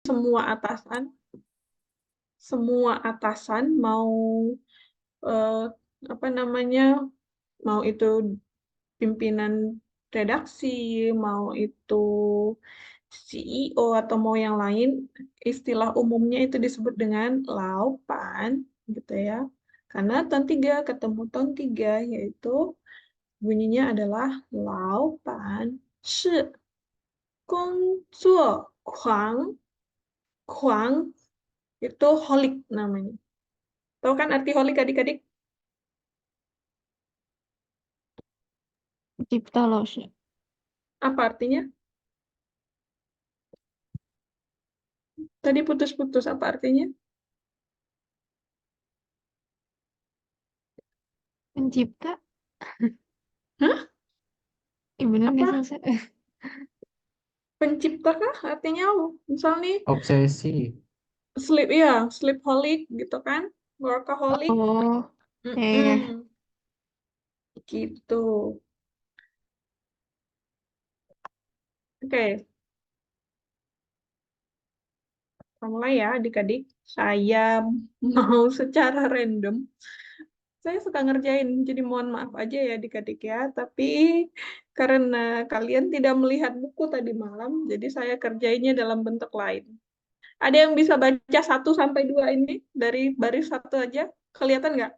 semua atasan mau apa namanya, mau itu pimpinan redaksi, mau itu CEO atau mau yang lain, istilah umumnya itu disebut dengan laupan, gitu ya. Karena ton 3 ketemu ton 3, yaitu bunyinya adalah laupan shi gongzuo kuang. Kuang itu holik namanya. Tahu kan arti holik adik-adik? Pencipta Lause. Apa artinya? Tadi putus-putus, apa artinya? Pencipta? Hah? Bener nggak Apa? sih? Pencipta kah? Artinya apa? Misal nih, Obsesi. sleepaholic gitu kan? Workaholic. Oh, ya. Mm-mm. Gitu. Oke, kita mulai ya adik-adik. Saya mau secara random. Saya suka ngerjain, jadi mohon maaf aja ya adik-adik ya. Tapi karena kalian tidak melihat buku tadi malam, jadi saya kerjainnya dalam bentuk lain. Ada yang bisa baca 1 sampai 2 ini dari baris 1 aja? Kelihatan nggak?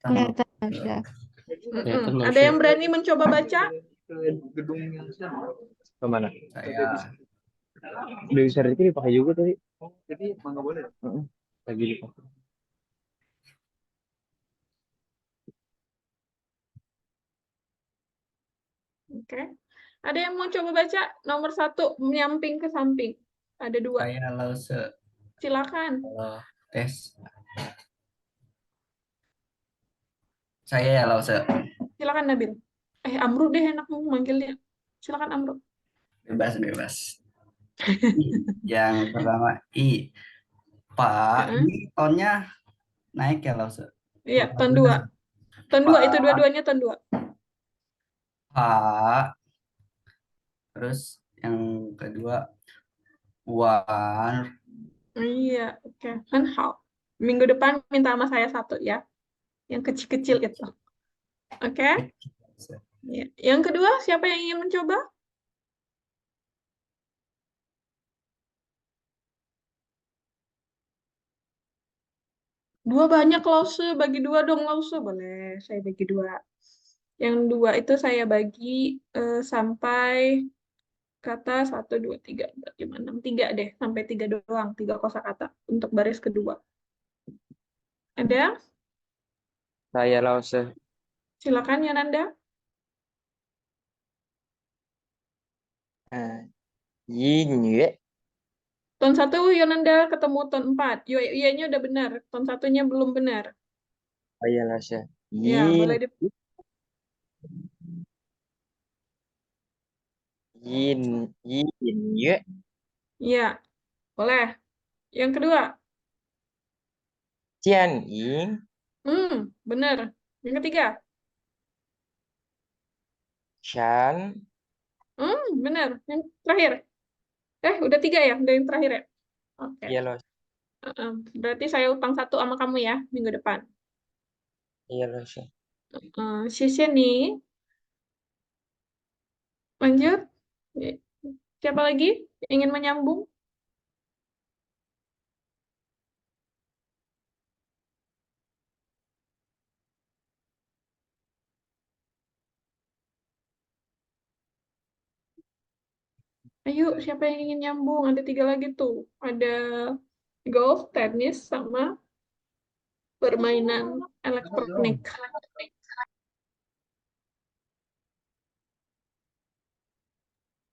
Kelihatan sudah. Kelihatan loh, Ada yang berani mencoba baca? Kemana? saya Dewi Sarjika dipakai juga tadi. Oh, jadi emang nggak boleh. Lagi dipakai. Oke. Ada yang mau coba baca? Nomor 1, menyamping ke samping. Ada 2. saya lause Silakan. kalau tes. Saya ya lause. Silakan Nabil. Amru deh enak manggilnya. Silakan Amru. Bebas. Yang pertama I. Pak, Heeh. ini tonnya naik ya lause. Iya, ton 2. Ton 2 itu dua-duanya ton 2. Pak. Terus yang kedua Wan. Iya, oke. Kan hal. Minggu depan minta sama saya 1 ya. Yang kecil-kecil itu. Oke? Ya. Yang kedua, siapa yang ingin mencoba? Dua banyak lause, bagi 2 dong lause. Boleh, saya bagi 2. Yang 2 itu saya bagi sampai kata 1, 2, 3, 4, 5, 6. 3 deh, sampai 3 doang. 3 kosakata untuk baris kedua. Ada? Saya Lause. Silakan Yananda. Yin Yue. Ton 1 Yonanda ketemu ton 4. Iya-nya udah benar. Ton 1-nya belum benar. Saya Lause. Ya, boleh di... Yin Yue. Iya, boleh. Yang kedua. Tian Ying. Benar. Yang ketiga. Shan. Benar. Yang terakhir. Udah 3 ya? Udah yang terakhir ya? Oke. Iya Lause. Berarti saya utang 1 sama kamu ya, minggu depan. Iya Lause. Sisi nih. Lanjut. Siapa lagi ingin menyambung? Ayo, siapa yang ingin nyambung? Ada 3 lagi tuh. Ada golf, tenis, sama permainan elektronik.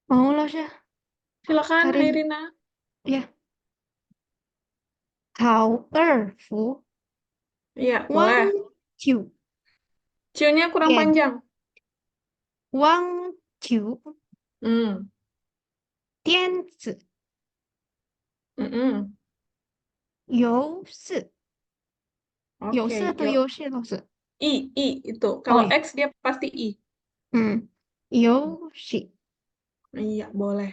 Mau Lause? Silakan, Karin. Hairina. Ya. 陶二福 Iya, boleh. 汪九 Cio-nya kurang 点 panjang. 汪九 Hmm. 颠子 Mm-mm. 游四 有 Oke, 四 atau yo. 游四 Lause? I itu. Oh Kalau ya. X dia pasti I. 游戏 Iya, boleh.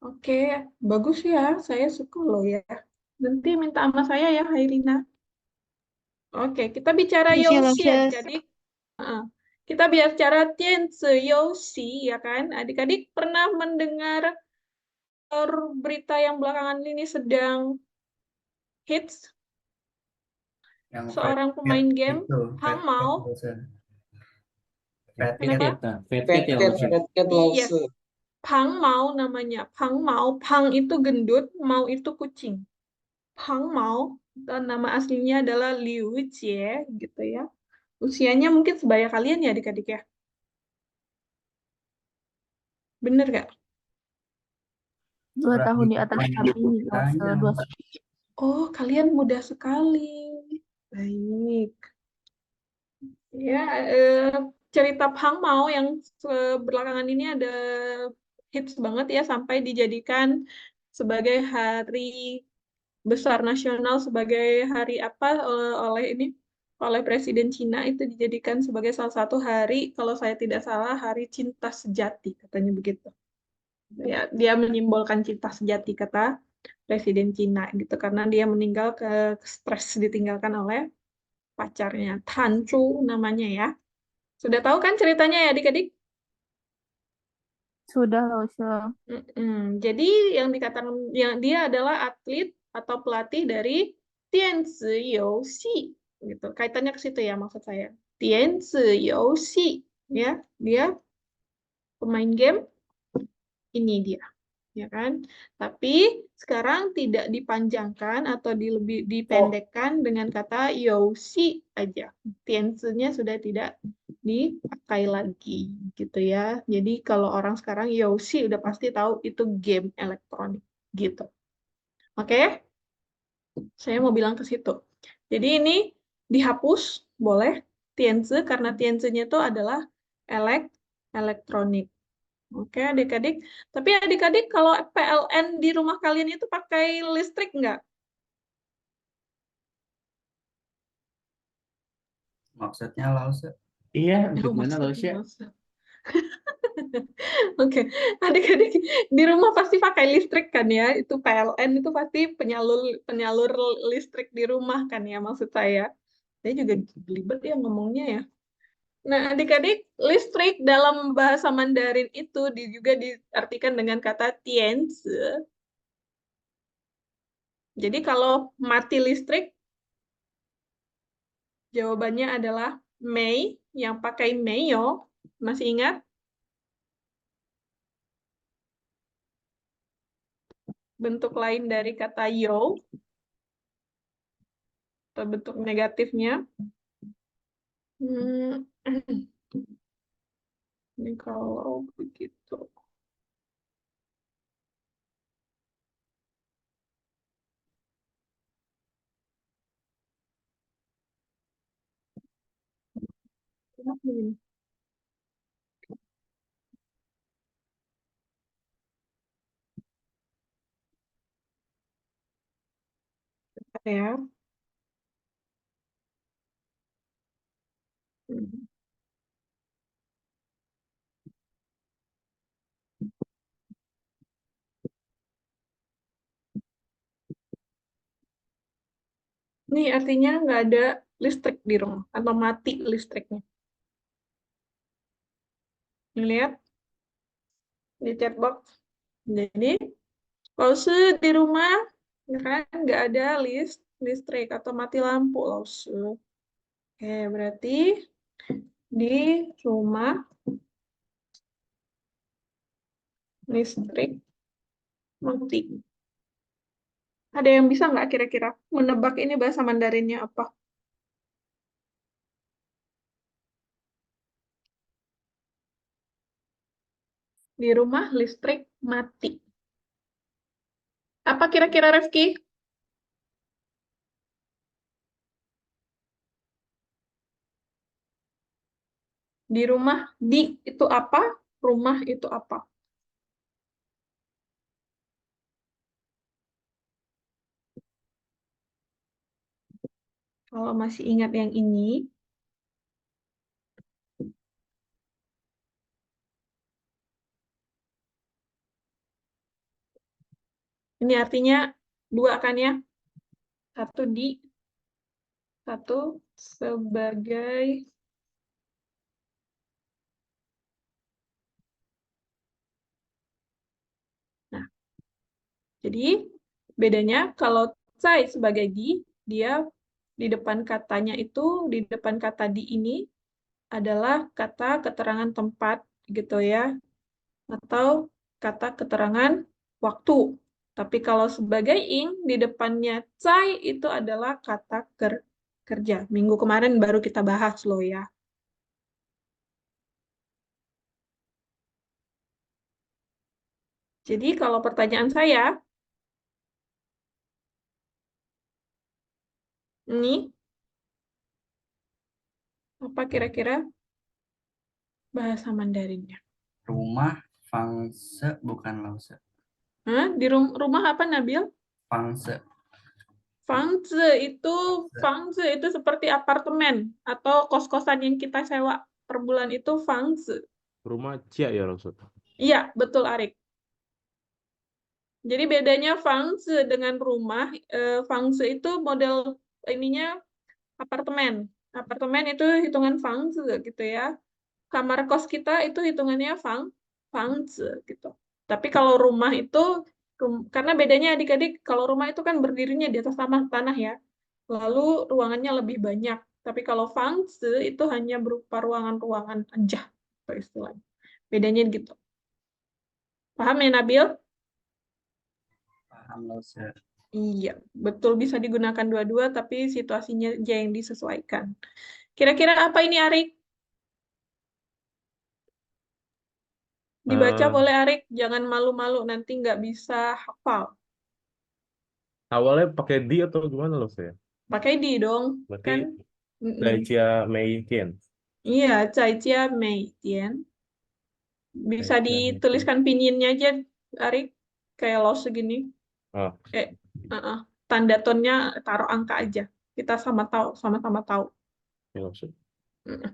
Oke, bagus ya. Saya suka loh ya. Nanti minta sama saya ya, Hairina. Oke, kita bicara 谢谢老 Yoshi 师。 adik-adik. Heeh. Kita bicara Tianzi Yoshi, ya kan? Adik-adik pernah mendengar berita yang belakangan ini sedang hits? Yang Seorang pemain game, itu, Hang Mao. Fat Kenapa? Cat, nah, Fat Fat Cat ya Cat, Lause. Fat Cat Iya, Lause. Pang Mao namanya. Pang Mao. Pang itu gendut, Mao itu kucing. Pang Mao, dan nama aslinya adalah Liu Jie, gitu ya. Usianya mungkin sebaya kalian ya adik-adik ya. Bener gak? 2 tahun di atas kami, Lause. Panjang. 2 Oh, kalian muda sekali. Baik. Ya, cerita Pang Mao yang belakangan ini ada hits banget ya sampai dijadikan sebagai hari besar nasional, sebagai hari apa oleh ini oleh Presiden Cina, itu dijadikan sebagai salah satu hari, kalau saya tidak salah, hari cinta sejati katanya begitu. Ya, dia menyimbolkan cinta sejati kata Presiden Cina gitu karena dia meninggal ke stres ditinggalkan oleh pacarnya Tan Chu namanya ya. Sudah tahu kan ceritanya ya adik-adik? Sudah, Lause. Jadi yang dikatakan yang dia adalah atlet atau pelatih dari Tianzi Youxi gitu. Kaitannya ke situ ya maksud saya. Tianzi Youxi ya, dia pemain game ini dia, ya kan? Tapi sekarang tidak dipanjangkan atau lebih dipendekkan dengan kata Youxi aja. Tianzi-nya sudah tidak dipakai lagi gitu ya. Jadi kalau orang sekarang Yoshi udah pasti tahu itu game elektronik gitu. Oke, saya mau bilang ke situ. Jadi ini dihapus boleh Tianzi karena Tianzi-nya itu adalah elek elektronik. Oke, adik-adik. Tapi adik-adik kalau PLN di rumah kalian itu pakai listrik nggak? Maksudnya Lause. Iya, Oh, gimana Lause? maksudnya. Oke, adik-adik di rumah pasti pakai listrik kan ya? Itu PLN itu pasti penyalur penyalur listrik di rumah kan ya maksud saya. Saya juga belibet ya ngomongnya ya. Nah, adik-adik, listrik dalam bahasa Mandarin itu juga diartikan dengan kata tianzi. Jadi kalau mati listrik, jawabannya adalah Mei yang pakai Meiyo. Masih ingat? Bentuk lain dari kata yo atau bentuk negatifnya. Hmm, ini kalau begitu. Kenapa ini? Ya. Hmm. Ini artinya nggak ada listrik di rumah atau mati listriknya. Ini lihat di chat box. Jadi Lause di rumah ya kan nggak ada listrik atau mati lampu Lause. Oke, berarti di rumah listrik mati. Ada yang bisa nggak kira-kira menebak ini bahasa Mandarinnya apa? Di rumah listrik mati. Apa kira-kira Rifki? Di rumah di itu apa? Rumah itu apa? Kalau masih ingat yang ini, Ini artinya 2 kan ya? 1 di, 1 sebagai. Nah, jadi bedanya kalau cai sebagai di, dia di depan katanya itu, di depan kata di ini adalah kata keterangan tempat gitu ya, atau kata keterangan waktu. Tapi kalau sebagai ing, di depannya cai itu adalah kata kerja. Minggu kemarin baru kita bahas loh ya. Jadi kalau pertanyaan saya, ini apa kira-kira bahasa Mandarinnya? Rumah Fangse bukan Lause. Hah? Di rumah apa, Nabil? Fangse. Fangze itu seperti apartemen atau kos-kosan yang kita sewa per bulan itu fangze. Rumah Cia ya Rasul. Iya, betul Arik. Jadi bedanya fangze dengan rumah, fangze itu model ininya apartemen. Apartemen itu hitungan fangze gitu ya. Kamar kos kita itu hitungannya fangze gitu. Tapi kalau rumah itu karena bedanya adik-adik, kalau rumah itu kan berdirinya di atas tanah ya. Lalu ruangannya lebih banyak. Tapi kalau fangzi itu hanya berupa ruangan-ruangan aja, apa istilahnya. Bedanya gitu. Paham ya, Nabil? Paham Lause. Iya, betul bisa digunakan dua-dua, tapi situasinya aja yang disesuaikan. Kira-kira apa ini, Arik? Dibaca Eh, boleh, Arik. Jangan malu-malu, nanti nggak bisa hafal. Awalnya pakai di atau gimana loh saya? Pakai di dong, Berarti kan? Mm-mm. Cia Mei Tian. Iya, Cai Chia Mei Tian. Bisa Cia Mei Tian. dituliskan pinyin-nya aja, Arik. Kayak lo segini. Oh, Tanda tone-nya taruh angka aja. Kita sama-sama tahu. ya maksud. Mm.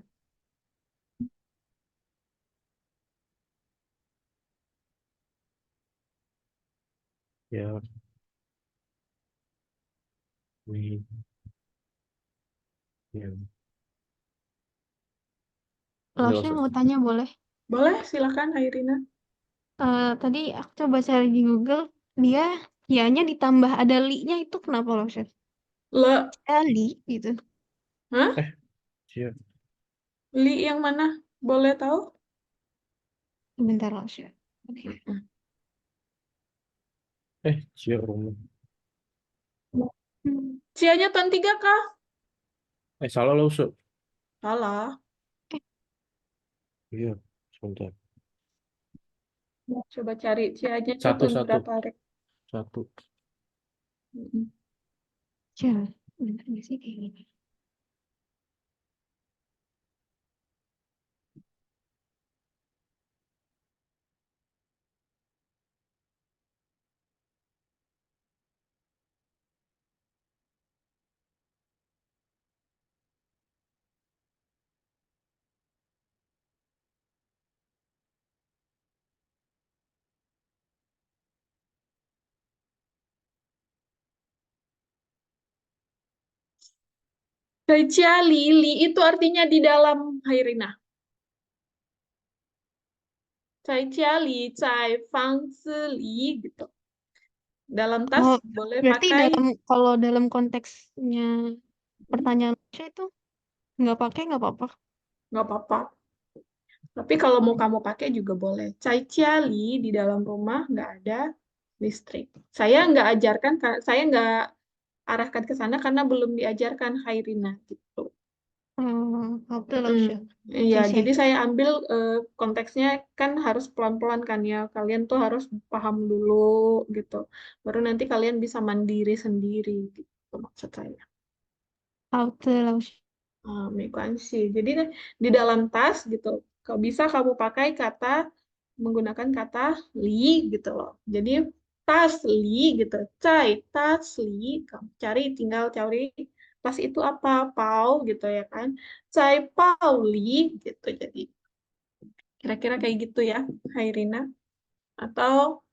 Ya, Mei Tian. Ini Lausnya maksud. mau tanya boleh? Boleh, silakan Hairina. Tadi aku coba cari di Google, dia nya ditambah ada li-nya itu kenapa Lausnya? Le, Li gitu. hah? Cia. Li yang mana? Boleh tahu? Bentar Lausnya. Oke. Cia rumah. Cianya ton 3 kah? Salah loh Ustaz. Salah. Iya, sebentar. Coba cari cianya itu Satu, ton satu. berapa, Rek? Satu. Mm-mm. Coba. Bentar nggak sih kayak gini. Cai Cia Li, Li itu artinya di dalam, Hairina. Cai Cia Li, Cai Fang Zi Li gitu. Dalam tas Oh, boleh berarti pakai, kalau dalam konteksnya pertanyaan Lausnya itu nggak apa-apa. nggak apa-apa. Tapi kalau mau kamu pakai juga boleh. Cai Ciali di dalam rumah nggak ada listrik. Saya nggak ajarkan, saya nggak arahkan ke sana karena belum diajarkan Hairina gitu. Oke Mm-mm. Lausnya. Iya, Oke, jadi saya ambil konteksnya kan harus pelan-pelan kan ya. Kalian tuh harus paham dulu gitu. Baru nanti kalian bisa mandiri sendiri gitu maksud saya. Oke Lausnya. Mekuansi. Jadi di dalam tas gitu, kalau bisa kamu pakai menggunakan kata li gitu loh. Jadi tas li gitu, cai tas li, kamu tinggal cari tas itu apa, pau gitu ya kan, cai pau li gitu. Jadi kira-kira kayak gitu ya, Hairina. Atau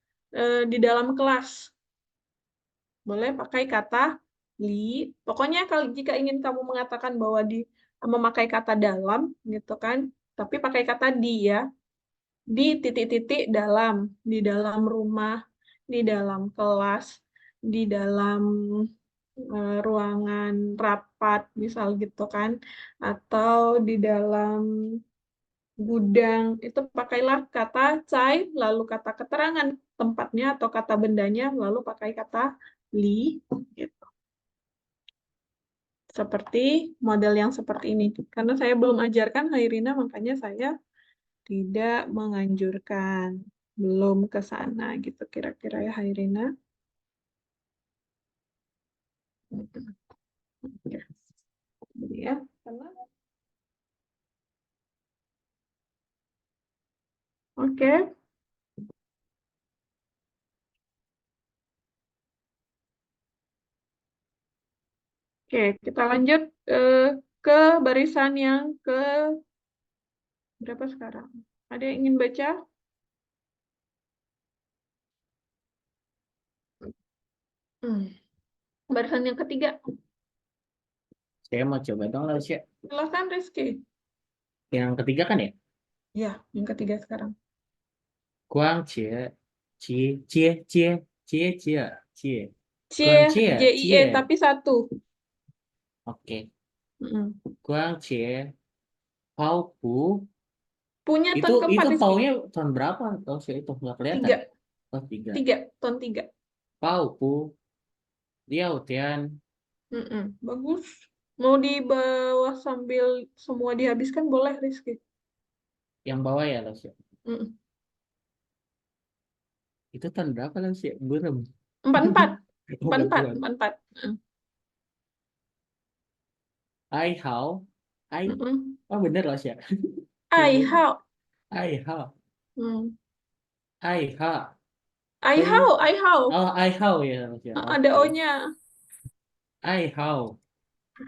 di dalam kelas. boleh pakai kata li. Pokoknya kalau jika ingin kamu mengatakan bahwa memakai kata dalam gitu kan, tapi pakai kata di ya. Di titik-titik dalam, di dalam rumah, di dalam kelas, di dalam ruangan rapat misal gitu kan, atau di dalam gudang, itu pakailah kata cai, lalu kata keterangan tempatnya atau kata bendanya, lalu pakai kata li gitu. Seperti model yang seperti ini. Karena saya belum ajarkan Hairina, makanya saya tidak menganjurkan. Belum ke sana gitu kira-kira ya Hairina. Oke. Jadi ya, karena oke. Oke, kita lanjut ke barisan yang ke berapa sekarang? Ada yang ingin baca? Hmm. Barisan yang ketiga. Saya mau coba dong lah, Sya. Silakan Rizky. Yang ketiga kan ya? Ya, yang ketiga sekarang. Guang Cie, Cie, Cie, Cie, Cie, Cie, Cie. C, Guang Cie, JIE Cie. tapi satu. Oke. Mm-mm. Guang Cie, Pau Pu. Punya Itu ton keempat Rizky. paunya tahun berapa? Tahu sih itu nggak kelihatan. Tiga. Oh, 3. Ton tiga. Pau Pu, Liao Tian. Mm-mm. Bagus. Mau di bawah sambil semua dihabiskan boleh Rizky. Yang bawah ya, lah Sya. Mm-mm. Itu tahun berapa lah Sya? Burem. Empat. Oh, bantuan. Empat. Ai Hao. Ai. Mm-mm. Oh, bener lah Sya. Ai hao. Ai Hao. Hmm. Ai Ha. Ai hao. Oh, Ai Hao ya, lah Sya. Ada Oke. O-nya. Ai Hao.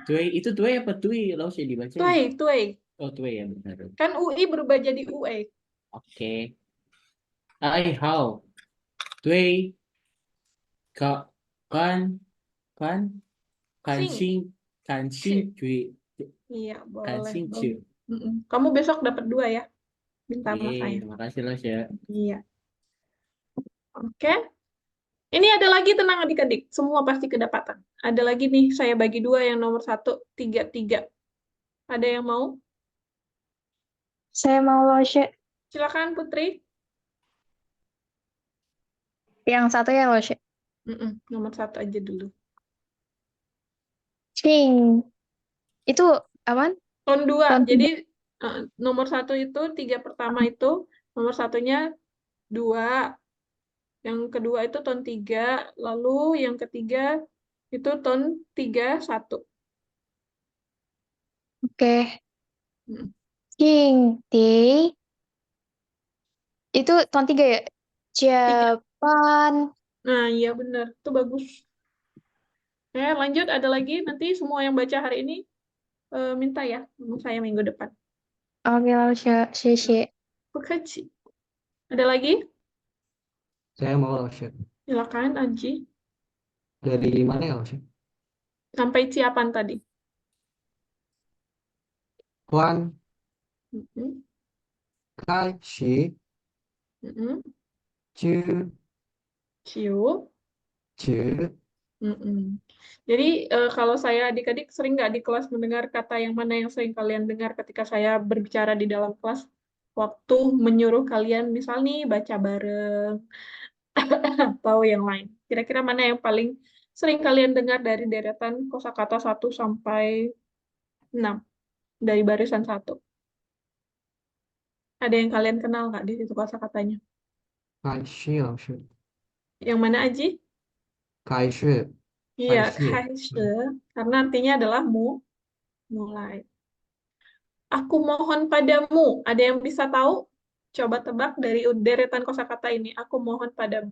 Tui, itu Tui apa Tui? Lalu sih dibaca. Tuai. Oh, Tui ya benar. Kan UI berubah jadi UE. Oke. Ai Hao. Tui. Ka, kan. Kan. Kan Sing. sing. Kan sing Tui. Iya, Kan boleh. sing Bagus. Tui. Mm-mm. Kamu besok dapat 2 ya. Minta sama Yeay, saya. terima kasih lah Sya. Iya. Oke. Ini ada lagi, tenang adik-adik. Semua pasti kedapatan. Ada lagi nih, saya bagi 2 yang nomor 1, 3. Ada yang mau? Saya mau loh, Syek. Silakan Putri. Yang satu ya loh, Syek. Nomor 1 aja dulu. Cing. Itu aman? Ton 2. Ton Jadi nomor 1 itu 3 pertama itu, nomor satunya 2. Yang kedua itu ton 3. Lalu yang ketiga itu ton 3, 1. Oke. Mm. Cing. Di. Itu ton 3 ya? 3. Japan. Nah, iya benar. Itu bagus. Oke, lanjut. Ada lagi. Nanti semua yang baca hari ini minta ya sama saya minggu depan. Oke, lalu Syek. Bekeci. Ada lagi? Saya mau lah, Chef. Silakan, Aji. Dari mana ya, Chef? Sampai Ciapan tadi. Huan Mm-mm. Kai Shi Mm-mm. Chu Ciu. Chu Mm-mm. Jadi kalau saya adik-adik sering nggak di kelas mendengar kata yang mana yang sering kalian dengar ketika saya berbicara di dalam kelas waktu menyuruh kalian misal nih baca bareng atau yang lain. Kira-kira mana yang paling sering kalian dengar dari deretan kosakata 1 sampai 6 dari barisan 1? Ada yang kalian kenal nggak di situ kosakatanya? Kai Shi, Chef. Yang mana Aji? Kai Shi. Iya, Kai Shi. kaise, karena artinya adalah mulai. Aku mohon padamu. Ada yang bisa tahu? Coba tebak dari deretan kosakata ini. Aku mohon padamu.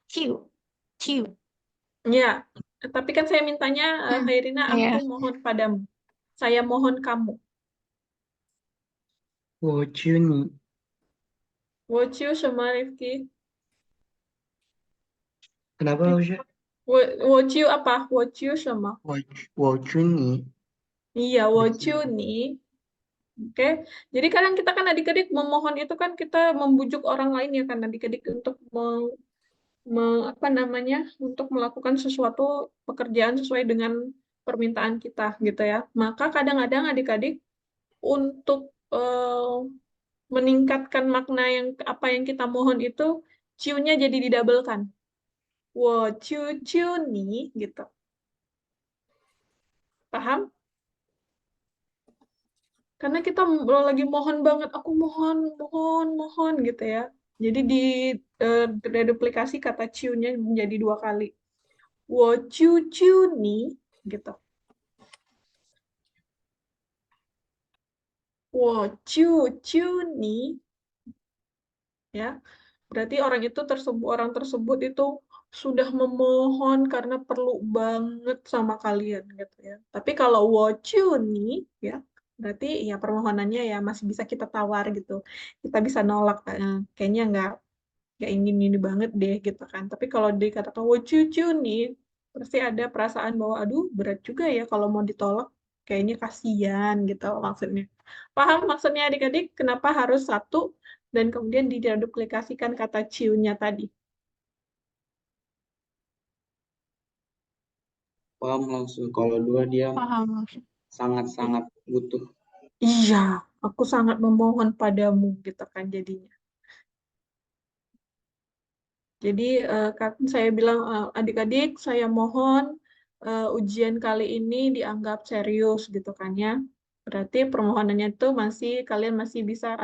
Ciu. Ciu. Ya, tapi kan saya mintanya, Hairina, Iya. aku mohon padamu. Saya mohon kamu. Wo Chun. Wocu sama Rifki. Kenapa Lausya? 我就 apa? 我就什么? 我祝你 Iya, 我就你. Oke, jadi kadang kita kan adik-adik memohon itu kan kita membujuk orang lain ya kan adik-adik untuk apa namanya untuk melakukan sesuatu pekerjaan sesuai dengan permintaan kita gitu ya. Maka kadang-kadang adik-adik untuk meningkatkan makna yang apa yang kita mohon itu ciunya jadi didabelkan. 我求求你 gitu. Paham? Karena kita lagi mohon banget, aku mohon, mohon, mohon gitu ya. Jadi reduplikasi kata ciunya menjadi 2 kali. 我求求你 gitu. 我求求你 ya. Berarti orang tersebut itu sudah memohon karena perlu banget sama kalian gitu ya. Tapi kalau 我求你 ya, berarti ya permohonannya ya masih bisa kita tawar gitu. Kita bisa nolak kayaknya nggak ingin ini banget deh gitu kan. Tapi kalau dikatakan 我求求你 pasti ada perasaan bahwa aduh berat juga ya kalau mau ditolak. Kayaknya kasihan gitu maksudnya. Paham maksudnya adik-adik? Kenapa harus satu dan kemudian diduplikasikan kata ciunya tadi? paham langsung. Kalau 2 dia Paham maksud. sangat-sangat butuh. Iya, aku sangat memohon padamu gitu kan jadinya. Jadi kan saya bilang adik-adik saya mohon ujian kali ini dianggap serius gitu kan ya. Berarti permohonannya itu kalian masih bisa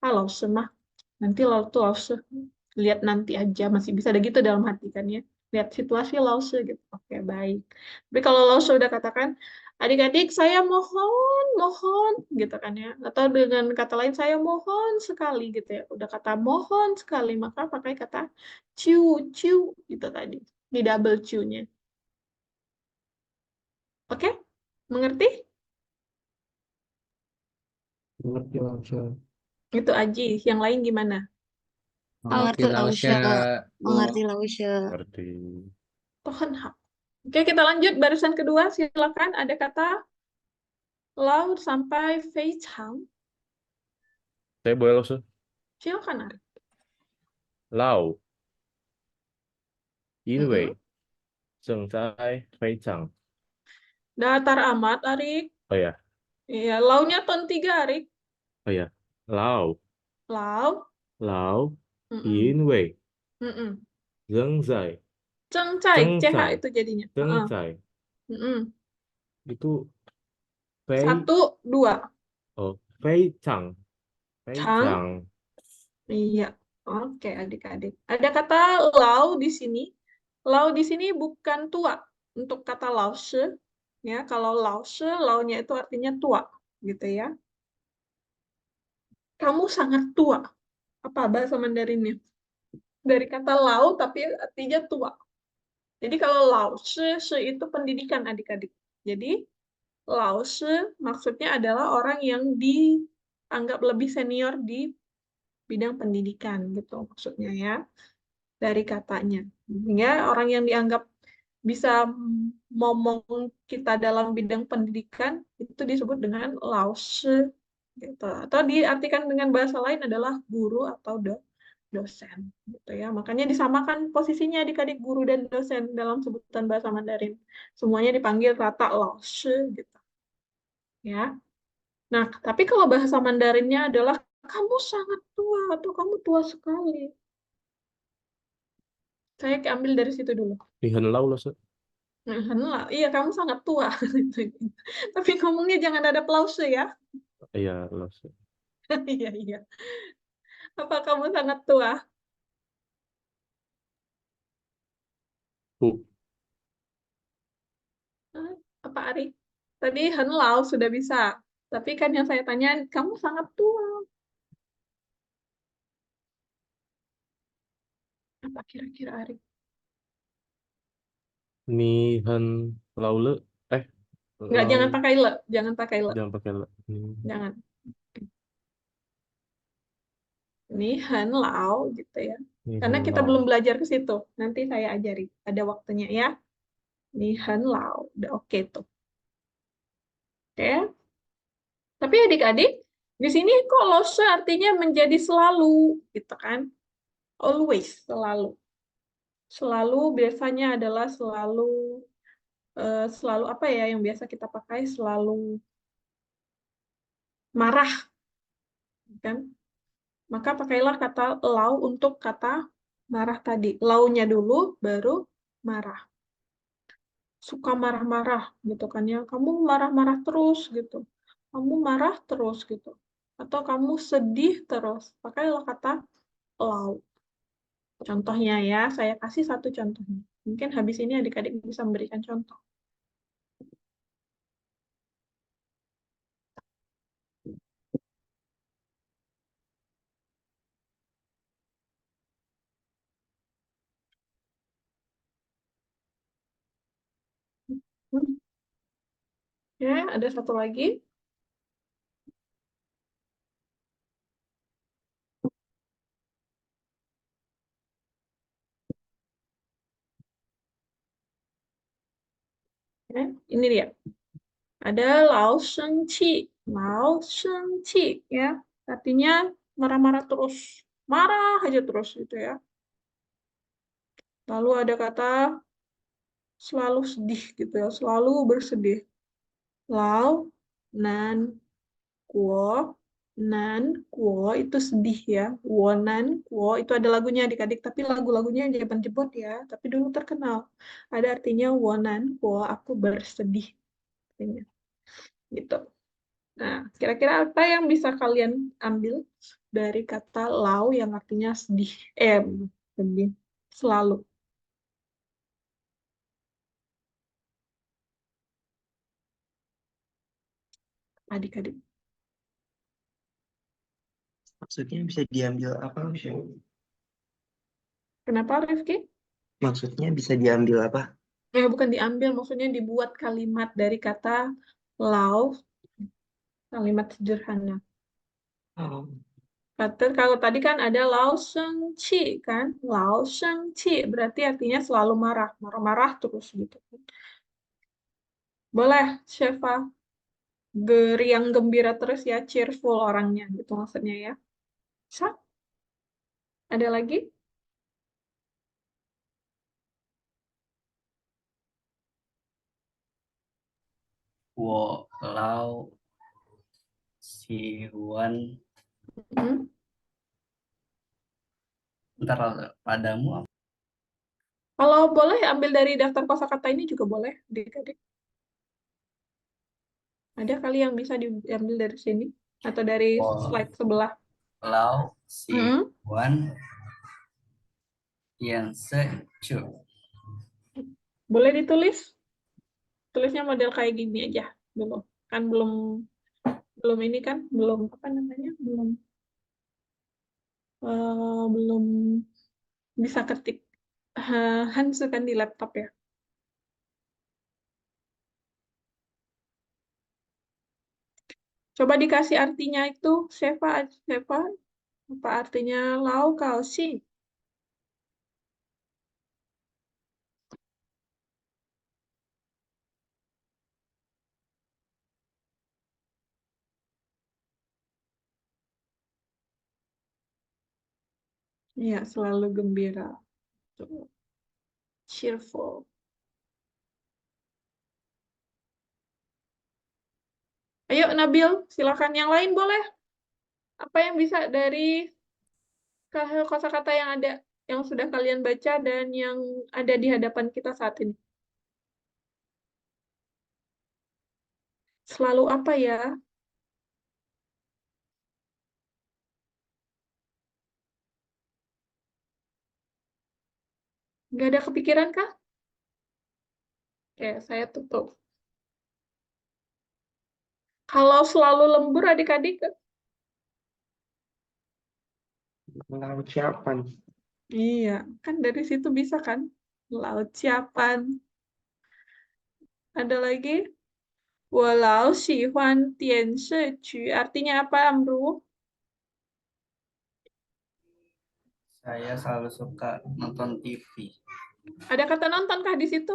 kalau semah nanti tuh lihat nanti aja masih bisa ada gitu dalam hati kan ya. Lihat situasi lause gitu. Oke, baik. Tapi kalau lause udah katakan adik-adik saya mohon, mohon gitu kan ya. Atau dengan kata lain saya mohon sekali gitu ya. Udah kata mohon sekali maka pakai kata ciu, ciu gitu tadi. Di double ciu-nya. Oke? Mengerti? Mengerti Lausya. Itu Aji. Yang lain gimana? Mengerti Lausya. Mengerti Lausya. Berarti Tohen hak. Oke, kita lanjut barisan kedua. Silakan ada kata laut sampai fei chang. saya boleh Lausya. Silakan Ari. Lao, 因为 Mm-mm. 正在飞翔. Datar amat Arik. Oh ya, Iya, launya ton 3 Arik. oh ya. Lao, Lau. 老 Mm-mm. 因为 Mm-mm. 正在 Cengcai, CH 在 itu jadinya. 正在 Mm-mm. itu 飞 1, 2. 哦非常 Chang. Iya. Oke, adik-adik. Ada kata lau di sini. Lau di sini bukan tua. Untuk kata lause, ya, kalau lause, launya itu artinya tua, gitu ya. Kamu sangat tua. Apa bahasa Mandarinnya? Dari kata lau tapi artinya tua. Jadi kalau lause itu pendidikan adik-adik. Jadi lause maksudnya adalah orang yang dianggap lebih senior di bidang pendidikan gitu maksudnya ya dari katanya. Sehingga orang yang dianggap bisa ngomong kita dalam bidang pendidikan itu disebut dengan lause gitu. Atau diartikan dengan bahasa lain adalah guru atau dosen gitu ya. Makanya disamakan posisinya adik-adik guru dan dosen dalam sebutan bahasa Mandarin. Semuanya dipanggil rata lause gitu. Ya. Nah, tapi kalau bahasa Mandarinnya adalah kamu sangat tua atau kamu tua sekali. Saya ambil dari situ dulu. 你很老了是 Lah, iya kamu sangat tua. Tapi ngomongnya jangan ada pause ya. iya Lausya. Iya, iya. Apa kamu sangat tua? Bu, Apa Ari? Tadi henlau sudah bisa. Tapi kan yang saya tanya, kamu sangat tua. Apa kira-kira Ari? 你很老了 Enggak, jangan lau pakai le. Jangan pakai le. jangan pakai le. Jangan. Ni hen lao gitu ya. Karena kita Lao. belum belajar ke situ. Nanti saya ajari. Ada waktunya ya. Ni hen lao. Udah oke tuh. Oke. Tapi adik-adik, di sini kok lose artinya menjadi selalu, gitu kan? Always, selalu. Selalu biasanya adalah selalu apa ya yang biasa kita pakai? Selalu marah, kan? Maka pakailah kata lau untuk kata marah tadi. Launya dulu, baru marah. Suka marah-marah, gitu kan ya. Kamu marah-marah terus, gitu. Kamu marah terus, gitu. Atau kamu sedih terus. Pakailah kata lau. Contohnya ya, saya kasih satu contohnya. Mungkin habis ini adik-adik bisa memberikan contoh. Ya, ada satu lagi. Ya, ini dia. Ada lao shengqi. Lao shengqi, ya. Artinya marah-marah terus. Marah aja terus gitu ya. Lalu ada kata selalu sedih gitu ya. Selalu bersedih. Lao nan kuo. Nan kuo itu sedih ya. Wonan kuo itu ada lagunya adik-adik. Tapi lagu-lagunya jangan jebot ya. Tapi dulu terkenal. Ada artinya wonan kuo aku bersedih. Artinya. Gitu. Nah, kira-kira apa yang bisa kalian ambil dari kata lau yang artinya sedih? Sedih. Selalu. Adik-adik. Maksudnya bisa diambil apa, Michelle? Kenapa, Rifki? Maksudnya bisa diambil apa? Bukan diambil, maksudnya dibuat kalimat dari kata lau, kalimat sederhana. Oh, Kalau tadi kan ada lao sheng qi kan? Lao sheng qi berarti artinya selalu marah, marah-marah terus gitu. Boleh, Shefa, yang gembira terus ya, cheerful orangnya gitu maksudnya ya. Bisa? Ada lagi? 我老喜欢 Hmm? ntar padamu apa? Kalau boleh ambil dari daftar kosakata ini juga boleh, adik-adik. Ada kali yang bisa diambil dari sini atau dari Oh, slide sebelah. lau si Hmm? wan yang secu. Boleh ditulis? Tulisnya model kayak gini aja dulu. Kan belum belum ini kan belum apa namanya? Belum bisa ketik Hansu kan di laptop ya. Coba dikasih artinya itu, Seva, apa artinya lau kau sih? Iya, selalu gembira. Tuh, cheerful. Ayo Nabil, silakan yang lain boleh. Apa yang bisa dari kosakata yang ada, yang sudah kalian baca dan yang ada di hadapan kita saat ini? Selalu apa ya? Nggak ada kepikiran kah? Oke, saya tutup. Kalau selalu lembur adik-adik, laut siapan. iya, kan dari situ bisa kan? Laut siapan. Ada lagi? Walau喜欢电视剧. Artinya apa, Amru? Saya selalu suka nonton TV. Ada kata nontonkah di situ?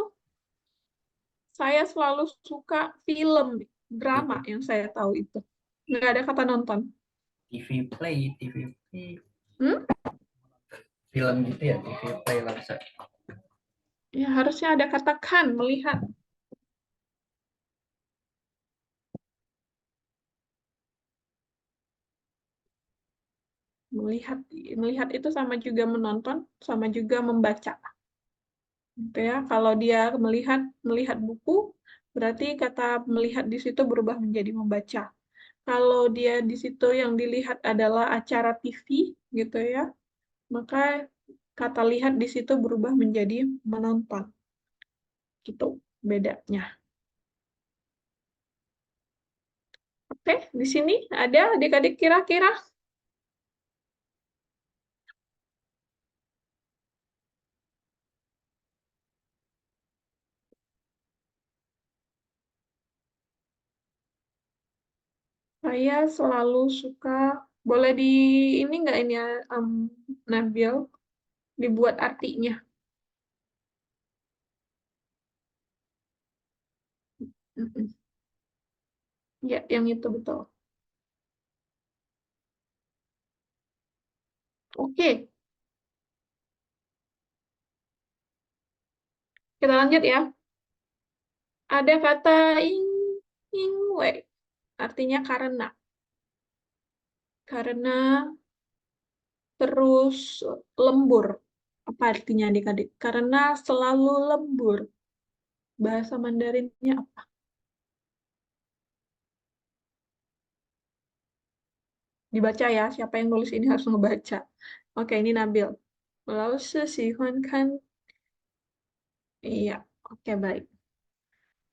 Saya selalu suka film, drama yang saya tahu itu. Nggak ada kata nonton. TV play. Hmm? Film gitu ya, TV play langsung. Ya, harusnya ada kata kan, melihat. Melihat itu sama juga menonton, sama juga membaca. Gitu ya. Kalau dia melihat buku, berarti kata melihat di situ berubah menjadi membaca. Kalau dia di situ yang dilihat adalah acara TV, gitu ya, maka kata lihat di situ berubah menjadi menonton. Gitu bedanya. Oke, di sini ada adik-adik kira-kira. Saya selalu suka, boleh di ini nggak ini ya, Nabil, dibuat artinya. Mm-mm. Ya, yang itu betul. Oke, kita lanjut ya. Ada kata ingwe, artinya karena. Karena terus lembur. Apa artinya adik-adik? Karena selalu lembur. Bahasa Mandarinnya apa? Dibaca ya, siapa yang nulis ini harus ngebaca. Oke, ini Nabil. Lalu kan? Iya, oke baik.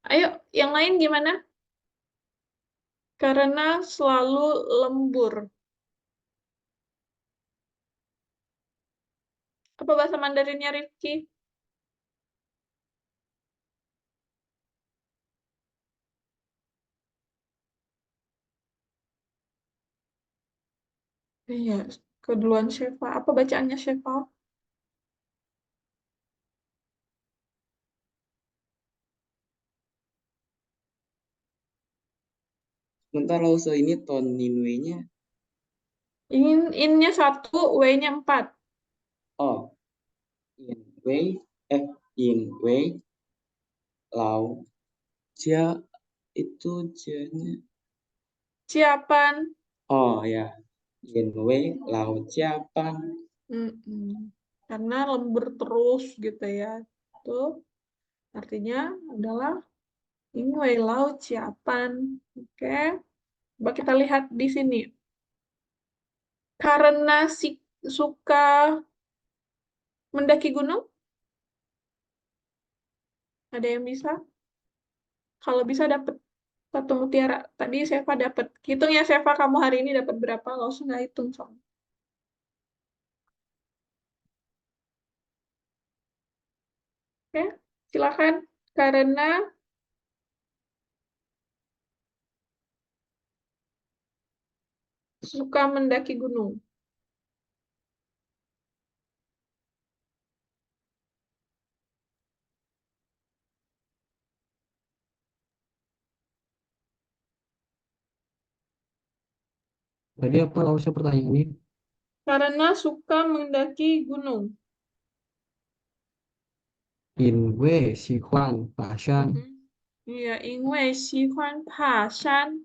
Ayo, yang lain gimana? Karena selalu lembur. Apa bahasa Mandarinnya, Rifki? Iya, keduluan Syefa. Apa bacaannya Syefa? Sebentar Lause, ini ton Ninway-nya. In-nya 1, W-nya 4. Oh, Inway, Inway, Lau, Jia, itu Jia-nya. Siapan. Oh ya, Inway, Lau, Jiapan. Mm-mm. Karena lembur terus gitu ya. Itu artinya adalah Ingwei Laut Siapan. Oke. Coba kita lihat di sini. Karena si suka mendaki gunung, ada yang bisa? Kalau bisa dapat 1 mutiara. Tadi Seva dapat. Hitung ya Seva, kamu hari ini dapat berapa? Langsung nggak hitung soalnya. Oke, silakan. Karena suka mendaki gunung. Tadi apa Lause pertanyaannya? Karena suka mendaki gunung. Inwe, Sihuan, Pashan. Iya, 因为喜欢爬山.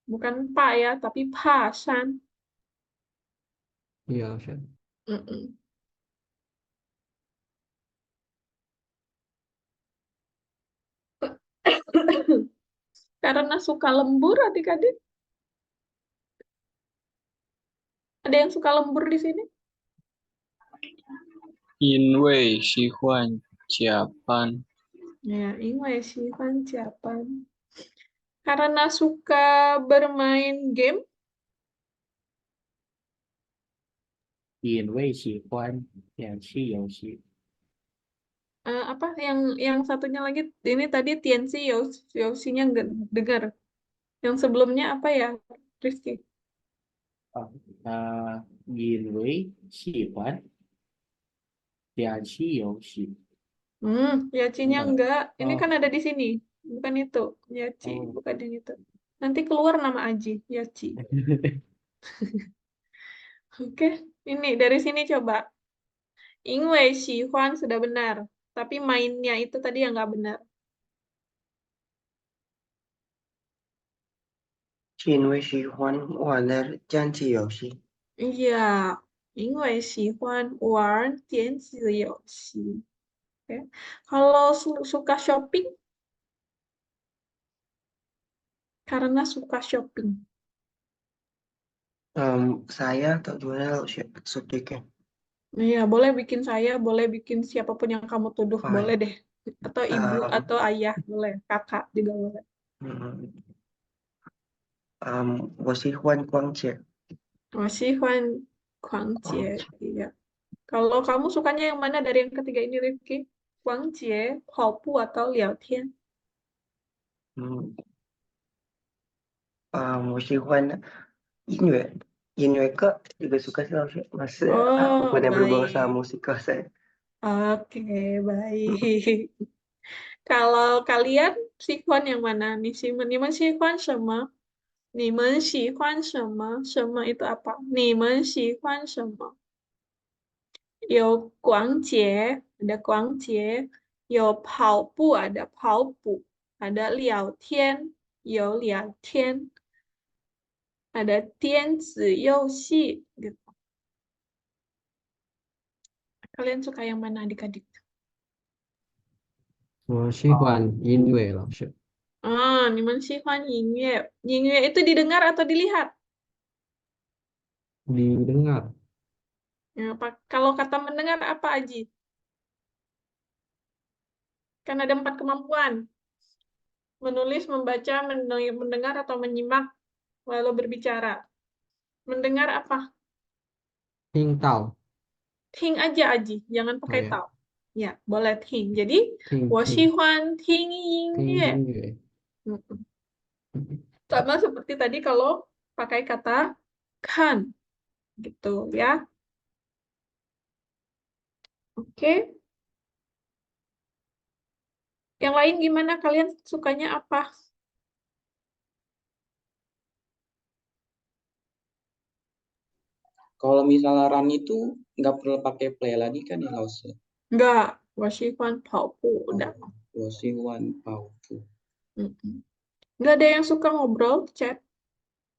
Bukan pak ya, tapi 爬山. Iya, Pashan. Mm-mm. Karena suka lembur adik-adik. Ada yang suka lembur di sini? 因为喜欢加班。 Ya, 因为喜欢 Japan. Karena suka bermain game. Inwe, Sihuan, Yanxi, Yoshi. Apa yang satunya lagi? Ini tadi Tianxi Yoshi-nya nggak dengar. Yang sebelumnya apa ya, Rizky? 因为喜欢联系游戏。 Yacinya Enggak. enggak. Ini Oh, kan ada di sini. Bukan itu. Yaci, oh. bukan yang itu. Nanti keluar nama Aji, Yaci. Oke, ini dari sini coba. Ingwei Xuan sudah benar. Tapi mainnya itu tadi yang nggak benar. 因为喜欢玩的战棋游戏。 Iya, 因为喜欢玩电子游戏. Oke. Kalau suka shopping, karena suka shopping. Saya atau gimana subjeknya? Iya, boleh bikin saya, boleh bikin siapapun yang kamu tuduh, Oh, boleh deh. Atau ibu um, atau ayah, boleh. Kakak juga boleh. 我喜欢逛街。 Oh, 喜欢逛街. Iya. Kalau kamu sukanya yang mana dari yang ketiga ini, Rifki? 逛街, 跑步 atau 聊天? 我喜欢音乐，音乐课juga suka sih Lausya. Mas Oh, apapun yang berbau sama baik. musik kok saya. Oke, baik. Kalau kalian, 喜欢 yang mana? 你们喜欢什么？你们喜欢什么？什么 itu apa? 你们喜欢什么？有逛街, ada 逛街，有跑步, ada 跑步，ada 聊天，有聊天，ada 电子游戏gitu. Kalian suka yang mana adik-adik? 我喜欢音乐老师。 你们喜欢音乐。音乐 itu didengar atau dilihat? Didengar. Ya, kalau kata mendengar apa, Aji? Kan ada 4 kemampuan. Menulis, membaca, mendengar, atau menyimak, lalu berbicara. Mendengar apa? 听到 Ting aja, Aji. Jangan Oh pakai ya, tau. Ya, boleh ting. Jadi, 听 我喜 听 欢听音 听 乐. 音乐。 Mm-mm. Sama seperti tadi kalau pakai kata kan. Gitu ya. Oke. Yang lain gimana? Kalian sukanya apa? Kalau misalnya run itu nggak perlu pakai play lagi kan ya Lausya? Enggak. 我喜欢跑步. Udah. Wasiwan Paupu. Mm-mm. Nggak ada yang suka ngobrol, chat,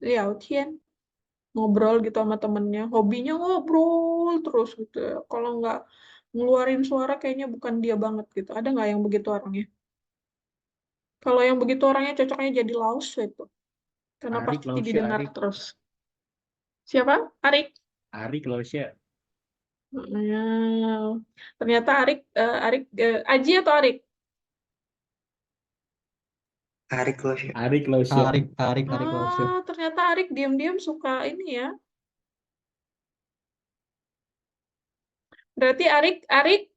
聊天, ngobrol gitu sama temennya. Hobinya ngobrol terus gitu ya. Kalau nggak ngeluarin suara kayaknya bukan dia banget gitu. Ada nggak yang begitu orangnya? Kalau yang begitu orangnya cocoknya jadi Laos itu. Karena Arik pasti Lausya, didengar Arik. terus. Siapa? Arik. Arik Lausya. Ya, ternyata Arik Aji atau Arik? Arik Lausya. Arik Lausya. Arik Lausya. Ternyata Arik diam-diam suka ini ya. Berarti Arik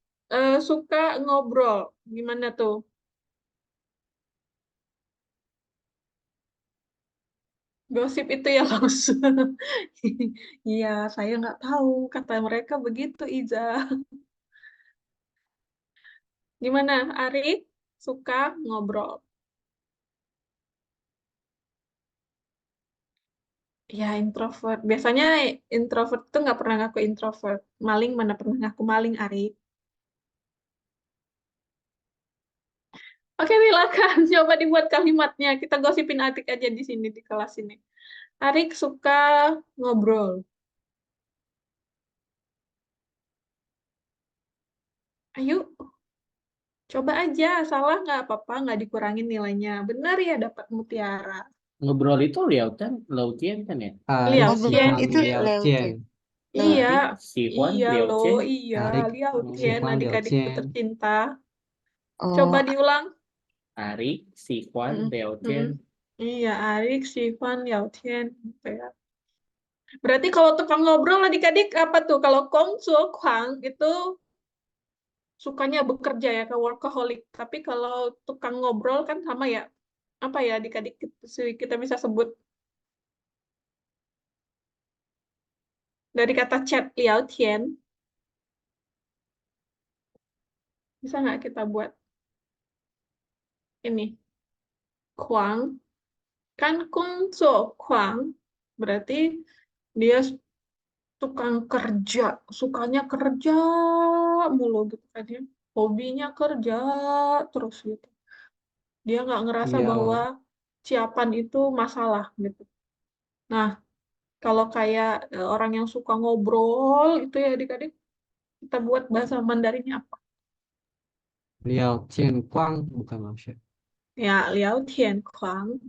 suka ngobrol. Gimana tuh? Gosip itu ya Laos. Iya, saya nggak tahu. Kata mereka begitu, Iza. Gimana, Arik suka ngobrol? Ya, introvert. Biasanya introvert tuh nggak pernah ngaku introvert. Maling mana pernah ngaku maling, Arik. Oke, silakan. Coba dibuat kalimatnya. Kita gosipin Arik aja di sini, di kelas ini. Arik suka ngobrol. Ayo, coba aja. Salah nggak apa-apa, nggak dikurangin nilainya. Benar ya dapat mutiara. Ngobrol itu Lautian kan ya? Liao Oh, belum. Tian, Itu iya. Leo Tian. Iya, Arik, Sihuan, iya loh, Liautian. iya. Arik, Liao Tian, Sihuan, adik-adikku Liaocian. tercinta. Coba Oh, diulang. Arik, Sihuan, Mm, Liautian. Iya, Arik, Sifan, Liao Tian. Gitu ya. Berarti kalau tukang ngobrol adik-adik apa tuh? Kalau Kong Suo Kwang itu sukanya bekerja ya, ke workaholic. Tapi kalau tukang ngobrol kan sama ya. Apa ya adik-adik kita bisa sebut? Dari kata chat liao tian, bisa nggak kita buat ini? Kuang, kan kung so kuang, berarti dia tukang kerja, sukanya kerja mulu gitu kan ya. Hobinya kerja terus gitu. Dia nggak ngerasa Iya. bahwa ciapan itu masalah gitu. Nah, kalau kayak orang yang suka ngobrol itu ya adik-adik, kita buat bahasa Mandarinnya apa? Liao Tian Kuang bukan Lausha. Ya, Liao Tian Kuang.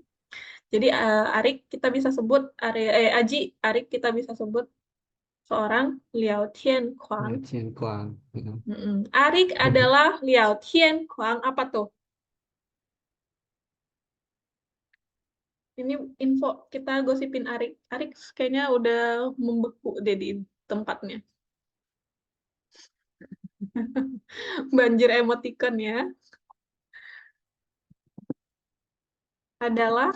Jadi Arik kita bisa sebut, Aji, Arik kita bisa sebut seorang Liao Tian Kuang. Liao Tian Kuang. Arik adalah Liao Tian Kuang apa tuh? Ini info kita gosipin Arik. Arik kayaknya udah membeku deh di tempatnya. Banjir emoticon ya. Adalah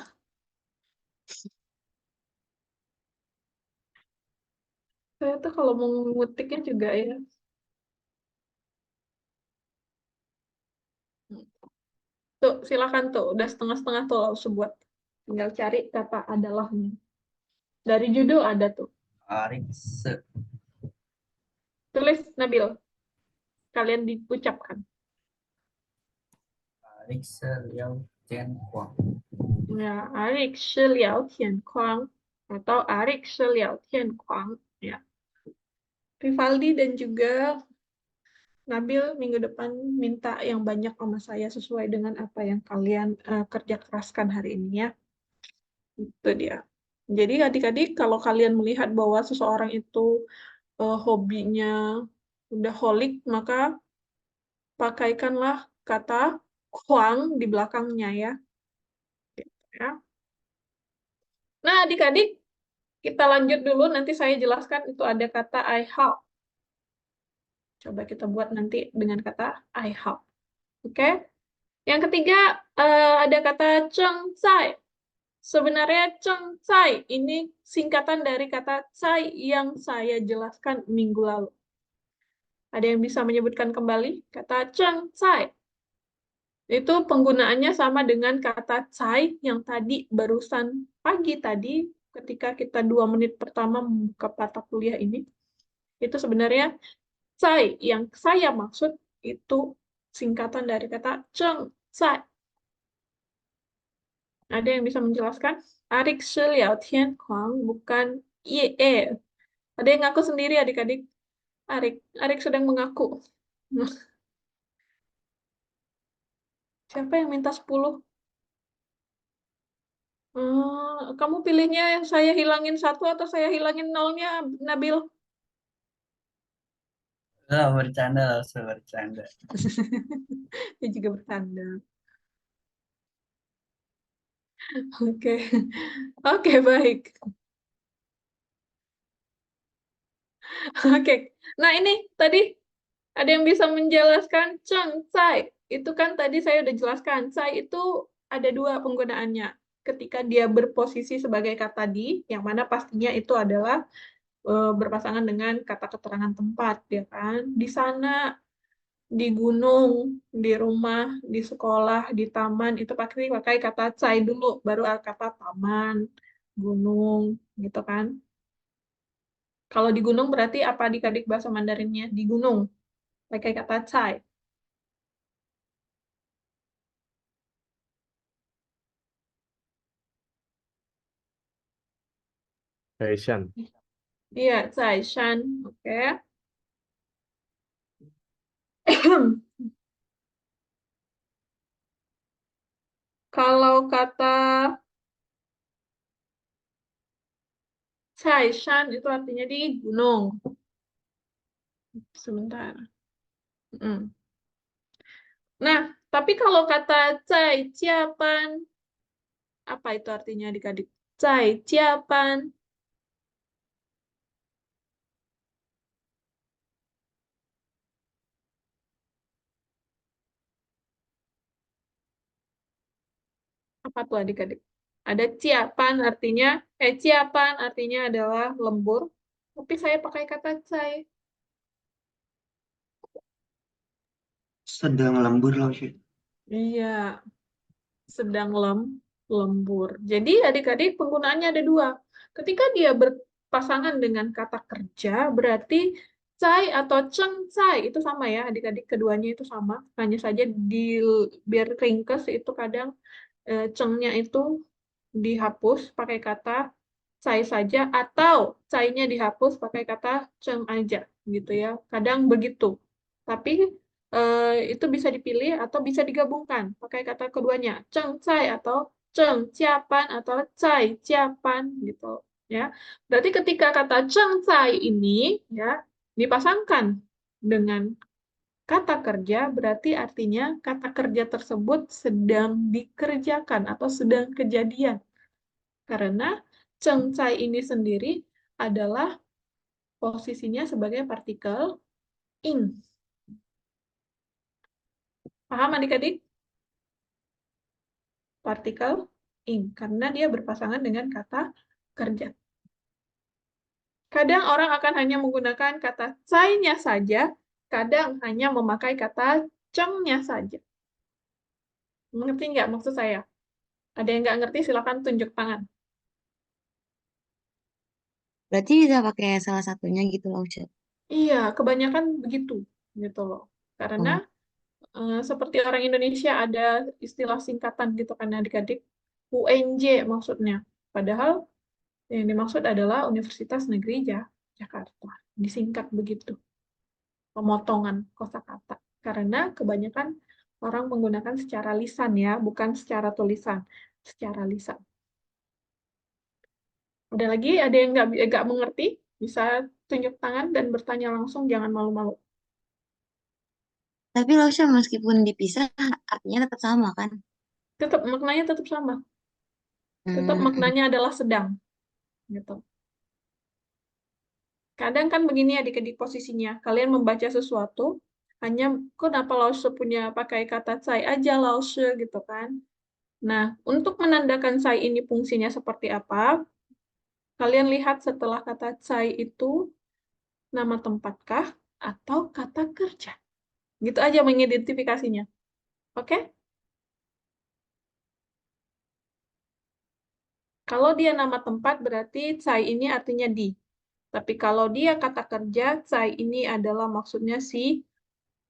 saya tuh kalau mau ngutiknya juga ya. Tuh, silakan tuh. Udah setengah-setengah tuh langsung buat. Tinggal cari kata adalahnya. Dari judul ada tuh. Arikse. Tulis Nabil. Kalian diucapkan. Arikse liao tian kuang. Ya, Arik Shi Liao Tian Kuang atau Arik Shi Liao Tian Kuang. Ya. Rivaldi dan juga Nabil minggu depan minta yang banyak sama saya sesuai dengan apa yang kalian kerja keraskan hari ini ya. Itu dia. Jadi adik-adik kalau kalian melihat bahwa seseorang itu hobinya udah holik, maka pakaikanlah kata kuang di belakangnya ya. Ya. Nah adik-adik kita lanjut dulu, nanti saya jelaskan itu ada kata I help. Coba kita buat nanti dengan kata I help. Oke? Yang ketiga ada kata Cheng Zai. Sebenarnya Cheng Zai ini singkatan dari kata Zai yang saya jelaskan minggu lalu. Ada yang bisa menyebutkan kembali kata Cheng Zai? Itu penggunaannya sama dengan kata Zai yang tadi barusan pagi tadi ketika kita 2 menit pertama membuka mata kuliah ini. Itu sebenarnya Zai yang saya maksud itu singkatan dari kata Cheng Zai. Ada yang bisa menjelaskan? Arik Shi Liao Tian Kuang bukan IE. Ada yang ngaku sendiri adik-adik. Arik sedang mengaku. Siapa yang minta 10? Kamu pilihnya saya hilangin 1 atau saya hilangin 0-nya, Nabil? Bercanda langsung bercanda. Dia juga bercanda. Oke. Oke, baik. Oke. Nah, ini tadi ada yang bisa menjelaskan Cheng Zai. Itu kan tadi saya udah jelaskan. Zai itu ada 2 penggunaannya. Ketika dia berposisi sebagai kata di, yang mana pastinya itu adalah berpasangan dengan kata keterangan tempat, ya kan? Di sana, di gunung, di rumah, di sekolah, di taman, itu pasti pakai kata cai dulu, baru kata taman, gunung, gitu kan? Kalau di gunung berarti apa adik-adik bahasa Mandarinnya? Di gunung, pakai kata cai. 北线 Iya, cai shan, oke. Kalau kata cai shan itu artinya di gunung. Sebentar. Mm. Nah, tapi kalau kata cai ciapan, apa itu artinya adik-adik? Cai ciapan. Apa tuh adik-adik? Ada ciapan artinya adalah lembur. Tapi saya pakai kata cai. Sedang lembur lah sih. Iya, sedang lembur. Jadi adik-adik penggunaannya ada dua. Ketika dia berpasangan dengan kata kerja, berarti cai atau ceng cai itu sama ya adik-adik, keduanya itu sama. Hanya saja di biar ringkes itu kadang cengnya itu dihapus pakai kata cai saja atau cainya dihapus pakai kata ceng aja gitu ya. Kadang begitu. Tapi itu bisa dipilih atau bisa digabungkan pakai kata keduanya, ceng cai atau ceng ciapan atau cai ciapan gitu ya. Berarti ketika kata ceng cai ini ya dipasangkan dengan kata kerja, berarti artinya kata kerja tersebut sedang dikerjakan atau sedang kejadian. Karena cengcai ini sendiri adalah posisinya sebagai partikel ing. Paham adik-adik? Partikel ing. Karena dia berpasangan dengan kata kerja. Kadang orang akan hanya menggunakan kata cai-nya saja, kadang hanya memakai kata cengnya saja. Mengerti nggak maksud saya? Ada yang nggak ngerti, silakan tunjuk tangan. Berarti bisa pakai salah satunya gitu loh, Ustaz. Iya, kebanyakan begitu, gitu loh. Karena Oh, seperti orang Indonesia ada istilah singkatan gitu kan adik-adik, UNJ maksudnya. Padahal yang dimaksud adalah Universitas Negeri Jakarta. Disingkat begitu, pemotongan kosakata. Karena kebanyakan orang menggunakan secara lisan ya, bukan secara tulisan, secara lisan. Ada lagi, ada yang nggak mengerti, bisa tunjuk tangan dan bertanya langsung, jangan malu-malu. tapi loh Ustaz, meskipun dipisah artinya tetap sama kan? Tetap maknanya tetap sama. Tetap Hmm, maknanya adalah sedang, gitu. Kadang kan begini adik-adik posisinya, kalian membaca sesuatu, hanya kenapa Lause punya pakai kata cai aja Lause gitu kan. Nah, untuk menandakan cai ini fungsinya seperti apa, kalian lihat setelah kata cai itu nama tempatkah atau kata kerja. Gitu aja mengidentifikasinya. Oke? Kalau dia nama tempat berarti cai ini artinya di. Tapi kalau dia kata kerja, cai ini adalah maksudnya si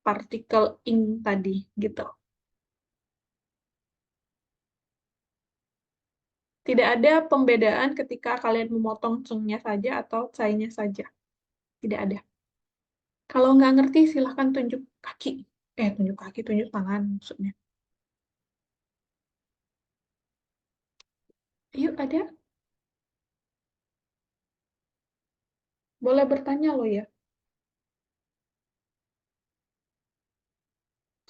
partikel ing tadi, gitu. Tidak ada pembedaan ketika kalian memotong cengnya saja atau cai-nya saja. Tidak ada. Kalau nggak ngerti, silahkan tunjuk kaki. Tunjuk kaki, tunjuk tangan maksudnya. Yuk, ada? Boleh bertanya loh ya.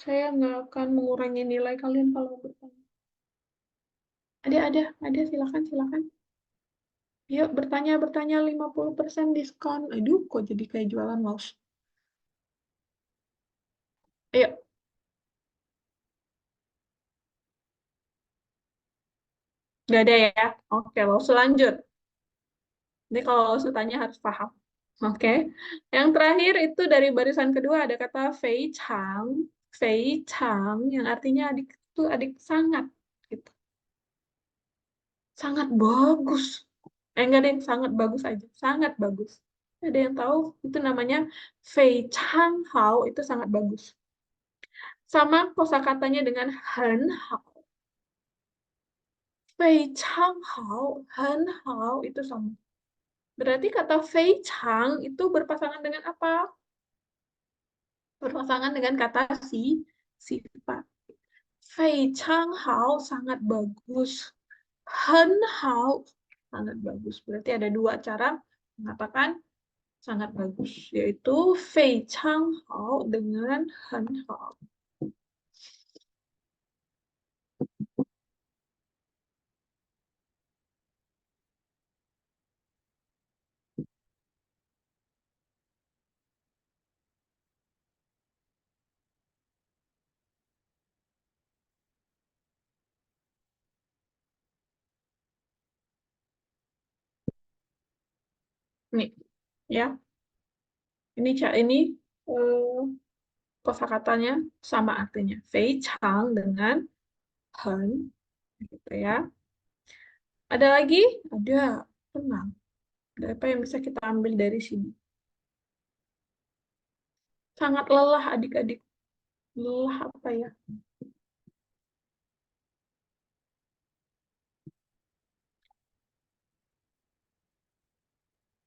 Saya nggak akan mengurangi nilai kalian kalau bertanya. Ada, silakan, silakan. Yuk, bertanya, 50% diskon. Aduh, kok jadi kayak jualan mouse. Ayo, nggak ada ya? Oke, lo selanjut. Jadi kalau lo tanya harus paham. Oke. Yang terakhir itu dari barisan kedua ada kata Fei Chang yang artinya adik itu adik sangat gitu. Sangat bagus. Enggak deh, sangat bagus aja. Sangat bagus. Ada yang tahu itu namanya Fei Chang Hao itu sangat bagus. Sama kosakatanya dengan Han Hao. Fei Chang Hao, Han Hao itu sama. Berarti kata Fei Chang itu berpasangan dengan apa? Berpasangan dengan kata sifat. Fei Chang Hao sangat bagus. Han Hao sangat bagus. Berarti ada dua cara mengatakan sangat bagus, yaitu Fei Chang Hao dengan Han Hao. Nih, Ya. Ini kosakatanya sama artinya. 非常 dengan 很 gitu ya. Ada lagi? Ada. Tenang. Ada apa yang bisa kita ambil dari sini? Sangat lelah adik-adik. Lelah apa ya?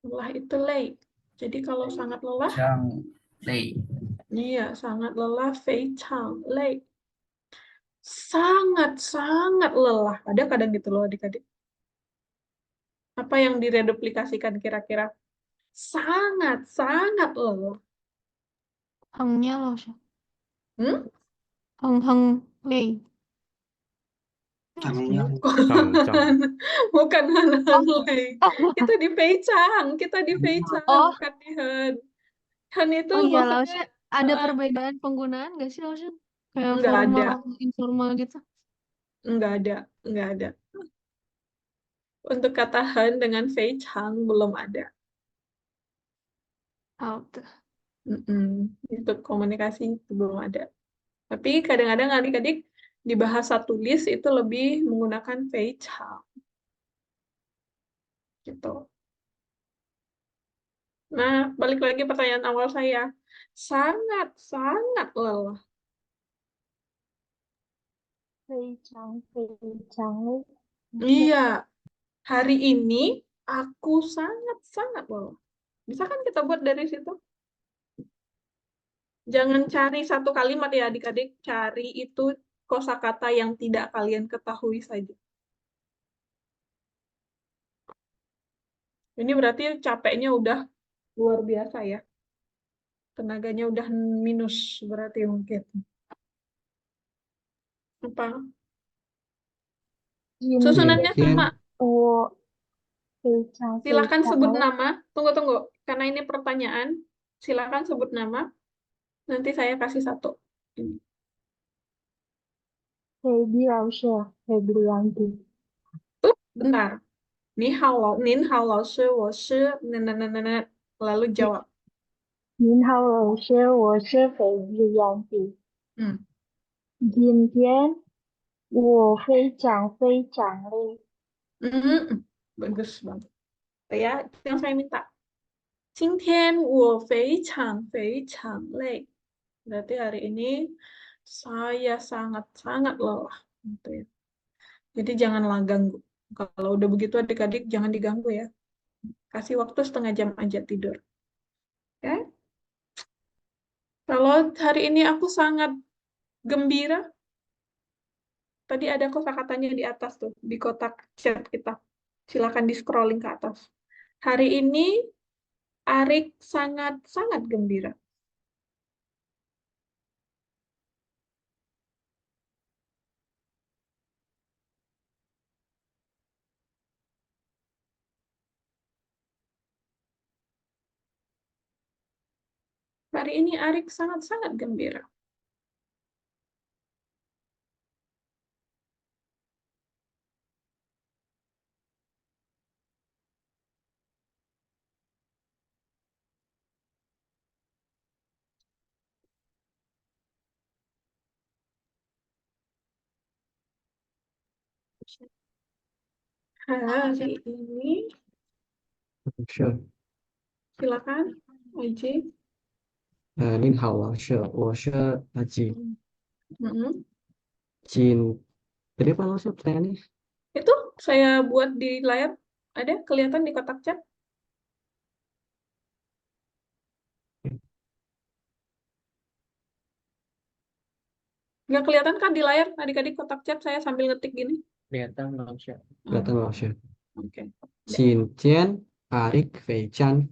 Lelah itu late. Jadi kalau sangat lelah, 张累， iya, sangat lelah, 非常 late. Sangat lelah. Ada kadang gitu loh adik-adik. Apa yang direduplikasikan kira-kira? Sangat lelah. Hangnya loh, Chef. Hmm? Hang lei. Namanya Bukan. Bukan Han Oh, Lei. Kita di Peicang. Kita di Peicang, oh, bukan di Han. Han itu oh iya maksudnya Laosnya ada eh, perbedaan penggunaan gak sih Laosnya? Kayak nggak ada. formal, informal gitu. Nggak ada. Nggak ada. Untuk kata Han dengan Peicang belum ada. Out. Untuk komunikasi itu belum ada. Tapi kadang-kadang adik-adik di bahasa tulis itu lebih menggunakan Peicang. Gitu. Nah, balik lagi pertanyaan awal saya. Sangat lelah. 非常 Iya, hari ini aku sangat lelah. Bisa kan kita buat dari situ? Jangan cari satu kalimat ya adik-adik. Cari itu kosakata yang tidak kalian ketahui saja. Ini berarti capeknya udah luar biasa ya. Tenaganya udah minus berarti mungkin. Apa? Susunannya sama. Silakan sebut nama. Tunggu. Karena ini pertanyaan. Silakan sebut nama. Nanti saya kasih satu. Ini. Bentar. 你好老，您好老师，我是 lalu jawab. 您好，老师，我是斐丽安迪。Hmm. 今天我非常累。 Bagus banget. Ya, yang saya minta. 今天我非常累. Berarti hari ini saya sangat lelah. Gitu ya. Jadi janganlah ganggu. Kalau udah begitu adik-adik jangan diganggu ya. Kasih waktu setengah jam aja tidur. Ya. Kalau hari ini aku sangat gembira. Tadi ada kosakatanya di atas tuh, di kotak chat kita. Silakan di-scrolling ke atas. Hari ini Arik sangat gembira. Hari ini Arik sangat gembira. Hari ini, 是 silakan, Oji. 您好，我是阿金。 Mm-mm. Jin. Tadi apa lo pertanyaannya? Itu saya buat di layar. Ada kelihatan di kotak chat? Nggak kelihatan kan di layar adik-adik kotak chat saya sambil ngetik gini? kelihatan Laosnya. Kelihatan lo sih. Oke. Jin Jian Arik Fei Chang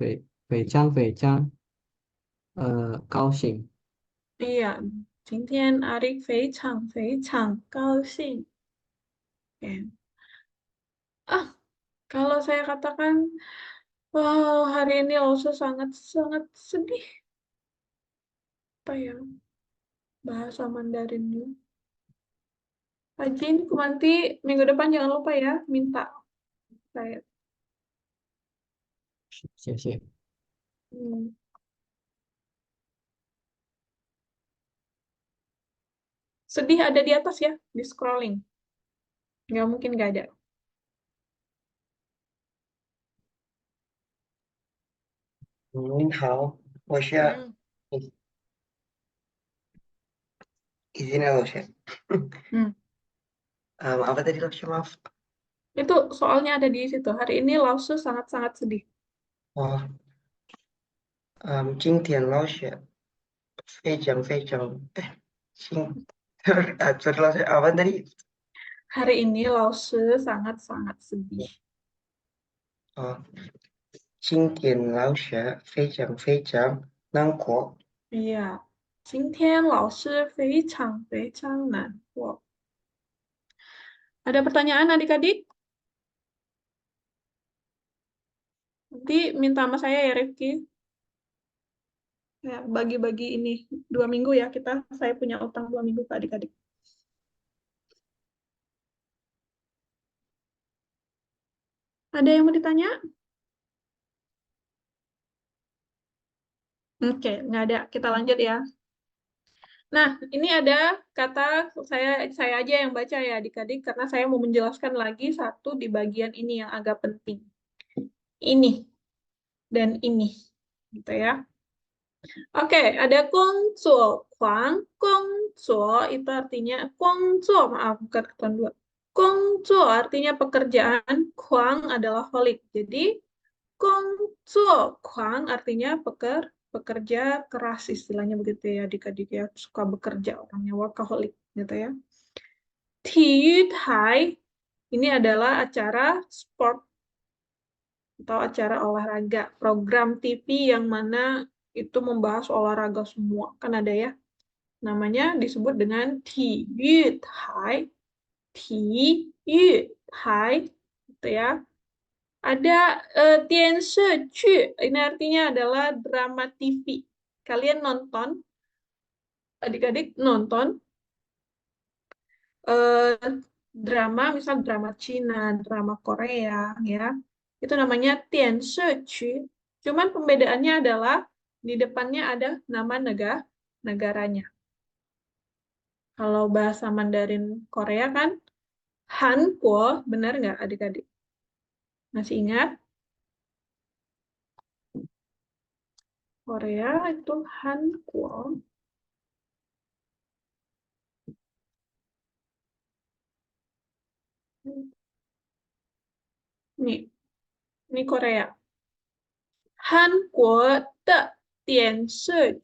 高兴。 Iya. 今天 Arik 非常高兴. Oke. Kalau saya katakan, wow, hari ini also sangat sedih. Apa ya? Bahasa Mandarinnya. Ajin, nanti minggu depan jangan lupa ya, minta saya. 谢谢。Hmm. Sedih ada di atas ya, di scrolling. Nggak mungkin nggak ada. 您好，我是 Hmm. izin ya Lausya. Hmm. Apa tadi Lausya, maaf? Itu soalnya ada di situ. Hari ini Lause sangat-sangat sedih. Oh, 今天老师非常辛sorry Lausya, apa tadi? Hari ini Lause sangat-sangat sedih. Oh, 今天老师非常难过。 Iya. 今天老师非常非常难过. Ada pertanyaan adik-adik? Nanti minta sama saya ya, Rifki. Ya, bagi-bagi ini 2 minggu ya kita. Saya punya utang 2 minggu ke adik-adik. Ada yang mau ditanya? Oke, nggak ada. Kita lanjut ya. Nah, ini ada kata saya aja yang baca ya adik-adik karena saya mau menjelaskan lagi satu di bagian ini yang agak penting. Ini dan ini, gitu ya. Oke, ada gongzuo, kuang, gongzuo itu artinya gongzuo, maaf bukan ketuan dua. Gongzuo artinya pekerjaan, kuang adalah holik. Jadi gongzuo, kuang artinya pekerja keras istilahnya begitu ya adik-adik ya, suka bekerja orangnya workaholic gitu ya. Tiyuthai ini adalah acara sport atau acara olahraga, program TV yang mana itu membahas olahraga semua. Kan ada ya, namanya disebut dengan Tiyuthai, Tiyuthai, gitu ya. Ada Dianshi, ini artinya adalah drama TV. Kalian nonton, adik-adik nonton drama, misal drama Cina, drama Korea, ya. Itu namanya Dianshi. Cuman pembedaannya adalah di depannya ada nama negaranya. Kalau bahasa Mandarin Korea kan Hankuo, benar nggak adik-adik? Masih ingat? Korea itu Hankuo. Ini Korea. Hankuo de Dianshi.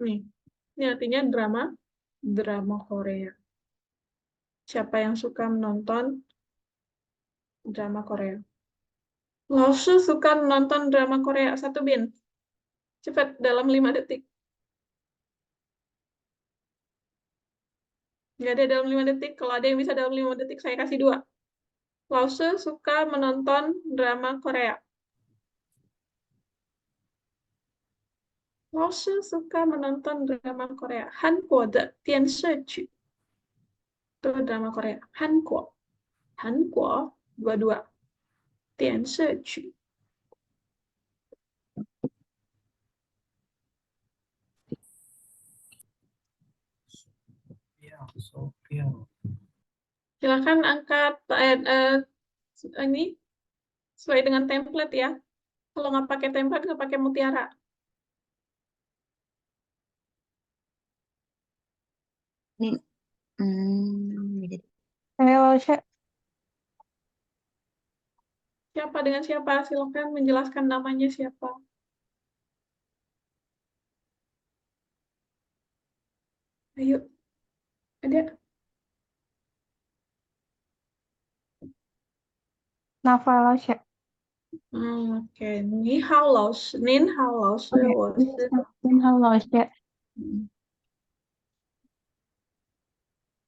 Ini artinya drama Korea. Siapa yang suka menonton drama Korea? Laosu suka menonton drama Korea. 1 bin. Cepat, dalam 5 detik. Nggak ada dalam 5 detik. Kalau ada yang bisa dalam 5 detik, saya kasih 2. Laosu suka menonton drama Korea. Laosu suka menonton drama Korea. Hankuo de Dianshi. Itu drama Korea. Hankuo. Hankuo, 2-2. Dianshi. Silakan angkat ini sesuai dengan template ya. Kalau nggak pakai template, nggak pakai mutiara. Nih, gitu. Ayo, Lausya. Siapa dengan siapa? Silakan menjelaskan namanya siapa. Ayo, ada. Nafa, Lausya. Oke. Ni hao lao shi, nin hao lao shi, Oke, wo shi. halo, Lausya.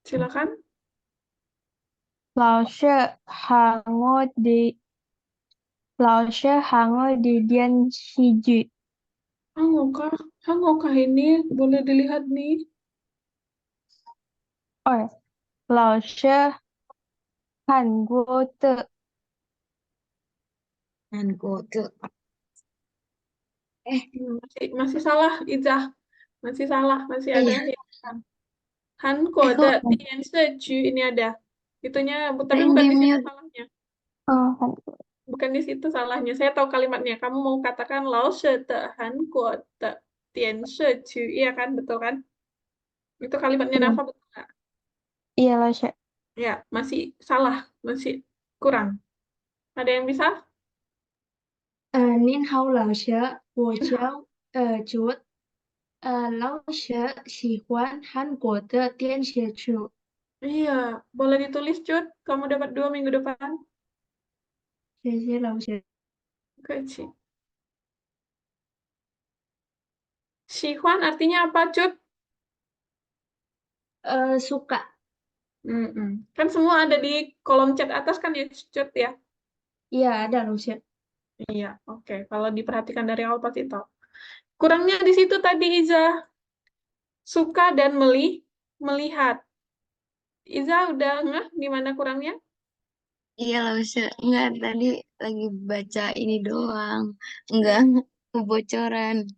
Silakan. 老师喊我的，老师喊我的电视剧。 Hangokkah? Hangokkah ini boleh dilihat nih. 二，老师喊我的 Hankote. Masih salah, Izah. Masih salah, masih ada Iya. yang Hankote kok Tianshi ini ada. Itunya, tapi yang bukan di di situ mute? salahnya. Oh, Hankote. Bukan di situ salahnya. Saya tahu kalimatnya. Kamu mau katakan Lao she de Hankote Tianshi. Iya kan, betul kan? Itu kalimatnya Iya, Nafa betul nggak? iya Lasha. Ya, masih salah, masih kurang. Ada yang bisa? 您好，老师，我 Min hao. 叫竹，老师喜欢韩国的电视剧。 Iya, boleh ditulis, Cut. Kamu dapat 2 minggu depan. 谢谢老师。 Kecil. Shihwan artinya apa, Cut? Suka. Kan semua ada di kolom chat atas kan ya, Cut ya? Iya, ada Lausha. Iya, oke. Kalau diperhatikan dari awal pasti tahu. Kurangnya di situ tadi, Iza. Suka dan melihat. Iza udah ngeh di mana kurangnya? Iya Lausha. Enggak, tadi lagi baca ini doang. Enggak kebocoran.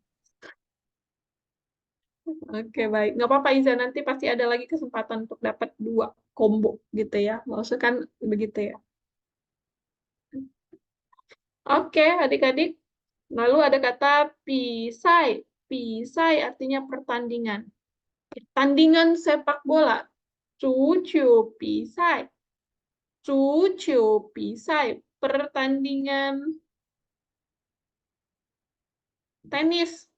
Oke, baik. Nggak apa-apa, Iza. Nanti pasti ada lagi kesempatan untuk dapat 2 combo gitu ya. Maksudnya kan begitu ya. Oke, adik-adik. Lalu ada kata pisai. Pisai artinya pertandingan. Pertandingan sepak bola. Cucu pisai. Cucu pisai. Pertandingan tenis.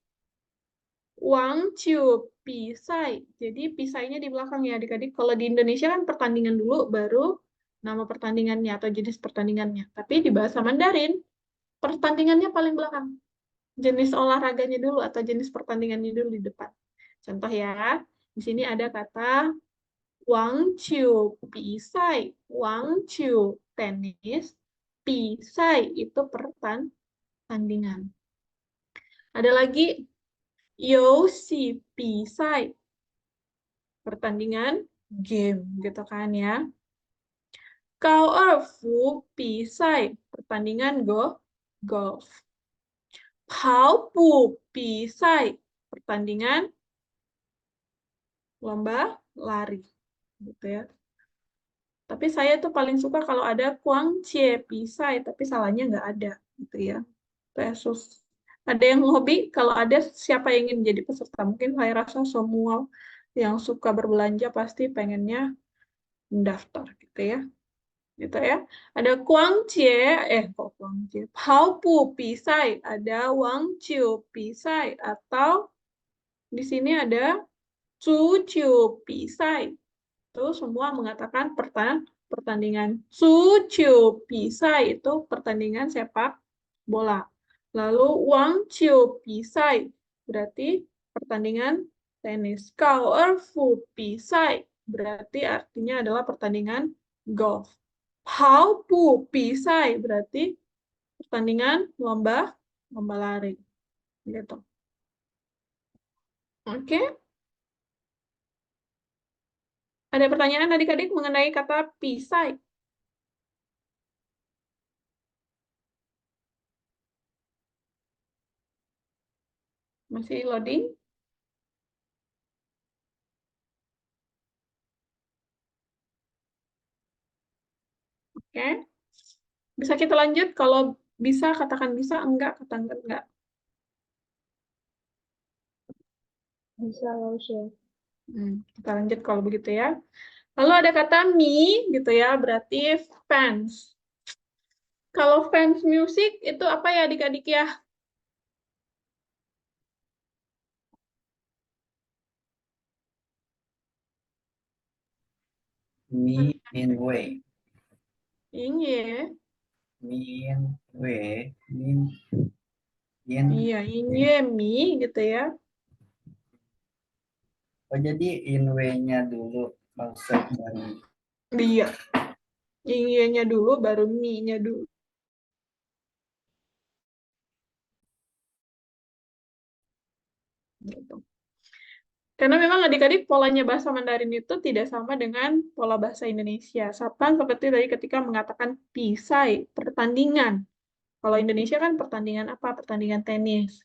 Wang Ciu Pisai. Jadi pisainya di belakang ya adik-adik. Kalau di Indonesia kan pertandingan dulu, baru nama pertandingannya atau jenis pertandingannya. Tapi di bahasa Mandarin, pertandingannya paling belakang. Jenis olahraganya dulu atau jenis pertandingannya dulu di depan. Contoh ya, di sini ada kata Wang Ciu Pisai. Wang Ciu tenis. Pisai itu pertandingan. Ada lagi Yoshi Pisai. Pertandingan game gitu kan ya. Kau Erfu Pisai. Pertandingan golf. Paupu Pisai. Pertandingan lomba lari gitu ya. Tapi saya tuh paling suka kalau ada Kuang Cie Pisai, tapi salahnya nggak ada gitu ya. Pesus. Ada yang hobi, kalau ada siapa yang ingin jadi peserta? Mungkin saya rasa semua yang suka berbelanja pasti pengennya mendaftar gitu ya. Gitu ya. Ada Kuang Cie, kok Kuang Cie? Paupu Pisai, ada Wang Ciu Pisai, atau di sini ada Cu Ciu Pisai. Itu semua mengatakan pertandingan. Ciu Pisai itu pertandingan sepak bola. Lalu Wang Ciu Pisai berarti pertandingan tenis. Kau Erfu Pisai berarti artinya adalah pertandingan golf. Hao Pu Pisai berarti pertandingan lomba lari. Gitu. Oke. Ada pertanyaan adik-adik mengenai kata pisai? Masih loading? Oke. Bisa kita lanjut? Kalau bisa, katakan bisa. Enggak, katakan enggak. Bisa Lausha. Kita lanjut kalau begitu ya. Lalu ada kata mi, gitu ya, berarti fans. Kalau fans music itu apa ya adik-adik ya? Min Wei. Inye. Min Wei. Min. Iya, inye mi gitu ya. Oh, jadi Inwei-nya dulu maksud dari Iya. Inye-nya dulu, baru mi-nya dulu. Gitu. Karena memang adik-adik polanya bahasa Mandarin itu tidak sama dengan pola bahasa Indonesia. Sama seperti tadi ketika mengatakan pisai, pertandingan. Kalau Indonesia kan pertandingan apa? Pertandingan tenis.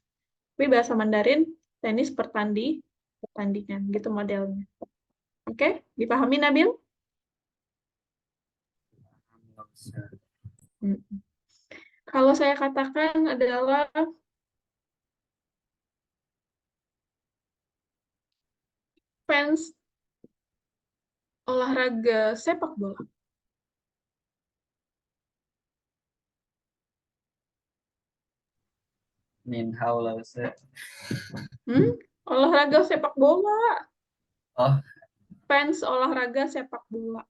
Tapi bahasa Mandarin tenis pertandingan gitu modelnya. Oke, dipahami Nabil? Kalau saya katakan adalah fans olahraga sepak bola. Min hao lao se. Olahraga sepak bola. Oh, Fans olahraga sepak bola.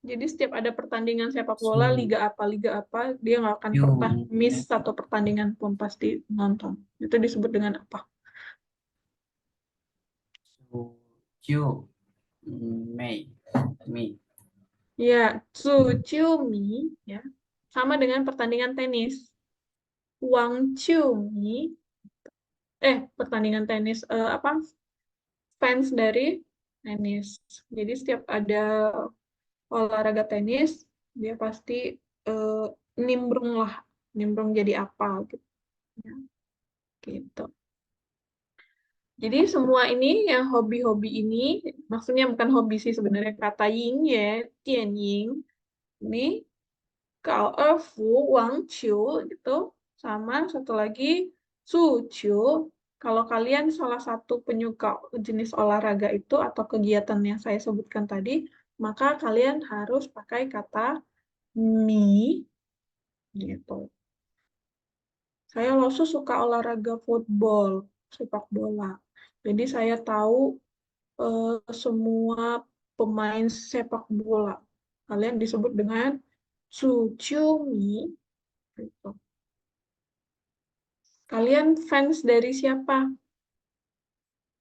Jadi setiap ada pertandingan sepak bola, liga apa, dia nggak akan pernah miss satu pertandingan pun pasti nonton. Itu disebut dengan apa? Chiu Mei Mi. Ya, Chiu Mi, ya, sama dengan pertandingan tenis. Wang Chiu Mi, pertandingan tenis, fans dari tenis. Jadi setiap ada olahraga tenis, dia pasti nimbrung jadi apa gitu. Ya, gitu. Jadi semua ini yang hobi-hobi ini, maksudnya bukan hobi sih sebenarnya, kata ying ya, tian ying, ini kao fu wang qiu gitu, sama satu lagi su qiu. Kalau kalian salah satu penyuka jenis olahraga itu atau kegiatan yang saya sebutkan tadi, maka kalian harus pakai kata mi gitu. Saya langsung suka olahraga football, sepak bola. Jadi saya tahu semua pemain sepak bola. Kalian disebut dengan Su Chiu-mi. Gitu. Kalian fans dari siapa?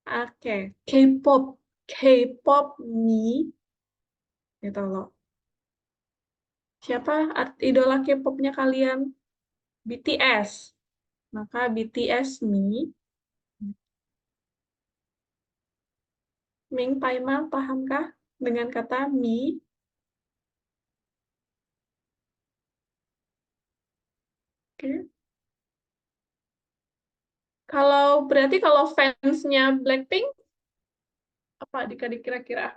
Oke, K-pop. K-pop mi. Gitu loh. Siapa idola K-popnya kalian? BTS. Maka BTS mi. Ming Paima, pahamkah dengan kata mi? Oke. Berarti kalau fansnya Blackpink, apa adik-adik kira-kira?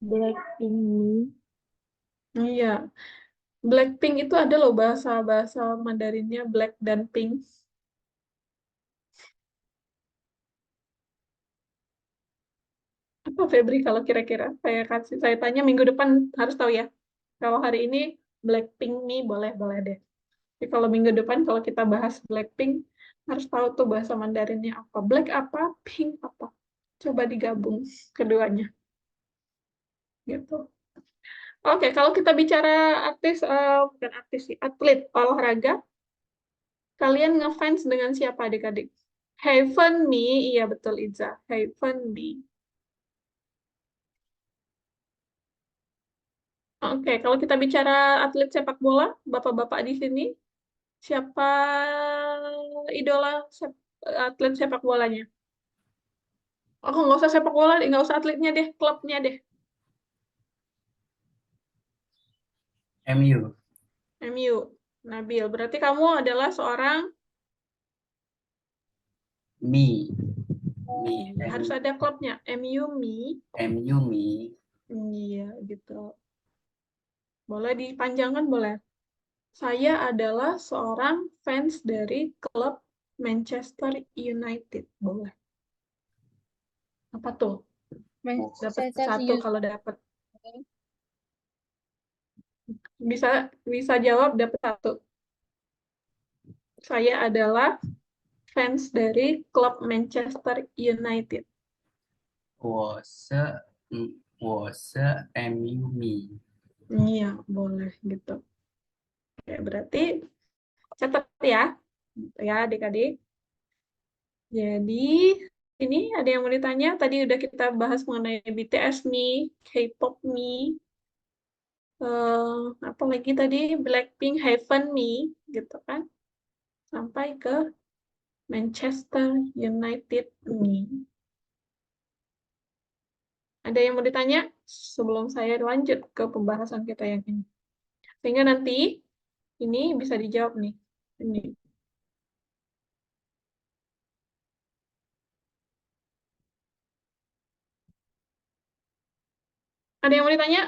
Blackpink. Iya, Blackpink itu ada loh bahasa Mandarinnya black dan pink. Apa Febri kalau kira-kira? Saya tanya minggu depan harus tahu ya. Kalau hari ini Blackpink nih boleh deh. Jadi kalau minggu depan kalau kita bahas Blackpink harus tahu tuh bahasa Mandarinnya apa. Black apa, pink apa. Coba digabung keduanya. Gitu. Oke, kalau kita bicara bukan artis sih, atlet olahraga, kalian ngefans dengan siapa adik-adik? Heaven Me, iya betul Iza. Heaven Me. Oke, kalau kita bicara atlet sepak bola, bapak-bapak di sini, siapa idola atlet sepak bolanya? Oh, nggak usah sepak bola deh, nggak usah atletnya deh, klubnya deh. MU. MU. Nabil, berarti kamu adalah seorang Mi. harus ada klubnya. MU Mi. MU Mi. Iya, gitu. Boleh dipanjangkan, boleh. Saya adalah seorang fans dari klub Manchester United. Boleh. Apa tuh? Dapat satu kalau dapat. Bisa jawab dapat satu. Saya adalah fans dari klub Manchester United. 我是 MU Mi. Iya, boleh gitu. Oke, berarti catat ya. Gitu ya, adik-adik. Jadi, ini ada yang mau ditanya? Tadi udah kita bahas mengenai BTS Mi, K-pop Mi, apa lagi tadi? Blackpink, Heaven Me, gitu kan? Sampai ke Manchester United Me. Ada yang mau ditanya sebelum saya lanjut ke pembahasan kita yang ini? Sehingga nanti ini bisa dijawab nih. Ini. Ada yang mau ditanya?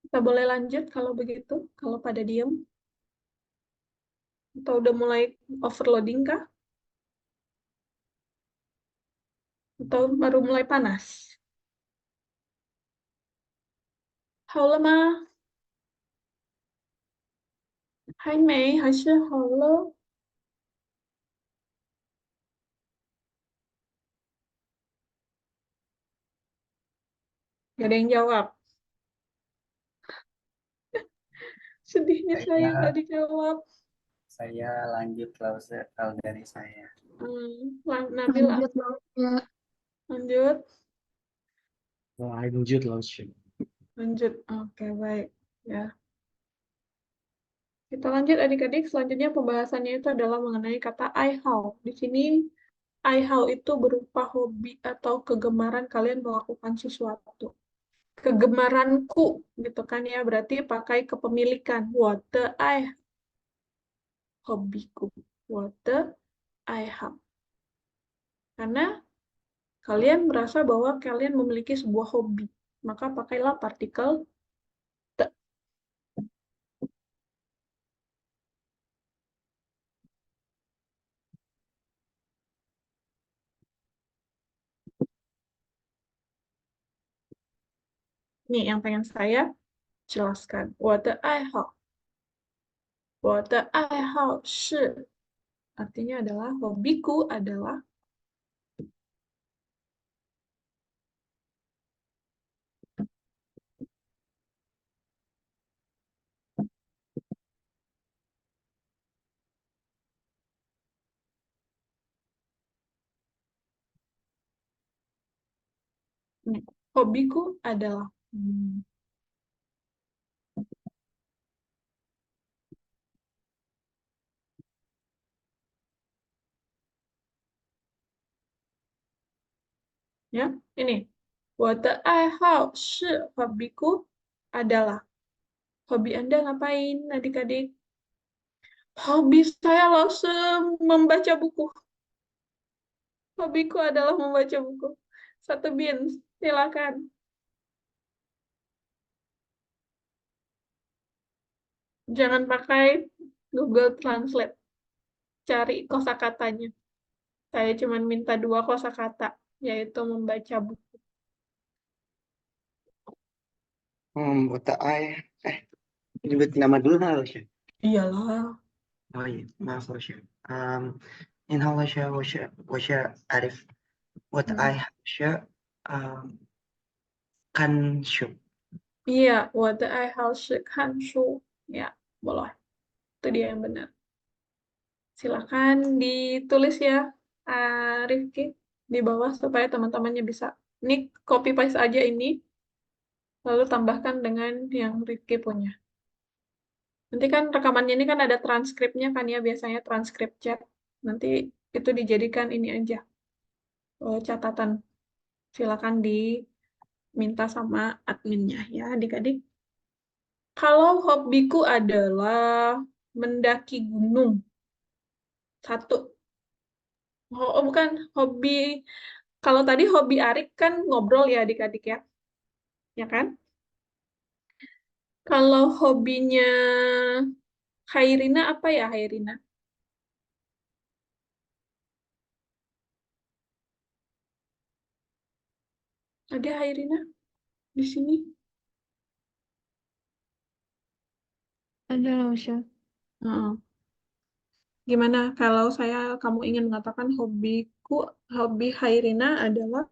Kita boleh lanjut kalau begitu, kalau pada diem. Atau udah mulai overloading kah? Atau baru mulai panas? 好了吗？还没，还是好了？ Gak ada yang jawab. Sedihnya saya nggak dijawab. Saya lanjut kalau dari saya. Nabila, Lanjut Lausya. lanjut. Lanjut Lausya. Lanjut. Oke, baik. Ya. Kita lanjut adik-adik. Selanjutnya pembahasannya itu adalah mengenai kata I how. Di sini I how itu berupa hobi atau kegemaran kalian melakukan sesuatu. Kegemaranku gitu kan ya, berarti pakai kepemilikan. 我的爱好 hobiku. 我的爱好. Karena kalian merasa bahwa kalian memiliki sebuah hobi, maka pakailah partikel te. Ini yang pengen saya jelaskan. 我的爱好，我的爱好是 artinya adalah hobiku adalah hobiku adalah ya ini 我的爱好是 hobiku adalah hobi Anda ngapain adik-adik? Hobi saya langsung membaca buku. Hobiku adalah membaca buku. Satu bin, silakan. Jangan pakai Google Translate. Cari kosakatanya. Saya cuma minta 2 kosakata, yaitu membaca buku. Buat nyebut nama dulu nggak Lausya? Iyalah. Oh iya, maaf Lausya. In Lausya, Lausya Arif. What I Lausya kan shu. Iya, 我的爱好是看书. Ya, boleh. Itu dia yang benar. Silakan ditulis ya, Rifki, di bawah supaya teman-temannya bisa. Ini copy paste aja ini, lalu tambahkan dengan yang Rifki punya. Nanti kan rekamannya ini kan ada transkripnya kan ya, biasanya transkrip chat. Nanti itu dijadikan ini aja, catatan. Silakan diminta sama adminnya ya adik-adik. Kalau hobiku adalah mendaki gunung. 1. Oh, bukan hobi. Kalau tadi hobi Arik kan ngobrol ya adik-adik ya. Ya kan? Kalau hobinya Hairina apa ya Hairina? Ada Hairina di sini? Ada Lausya. Gimana kalau kamu ingin mengatakan hobi Hairina adalah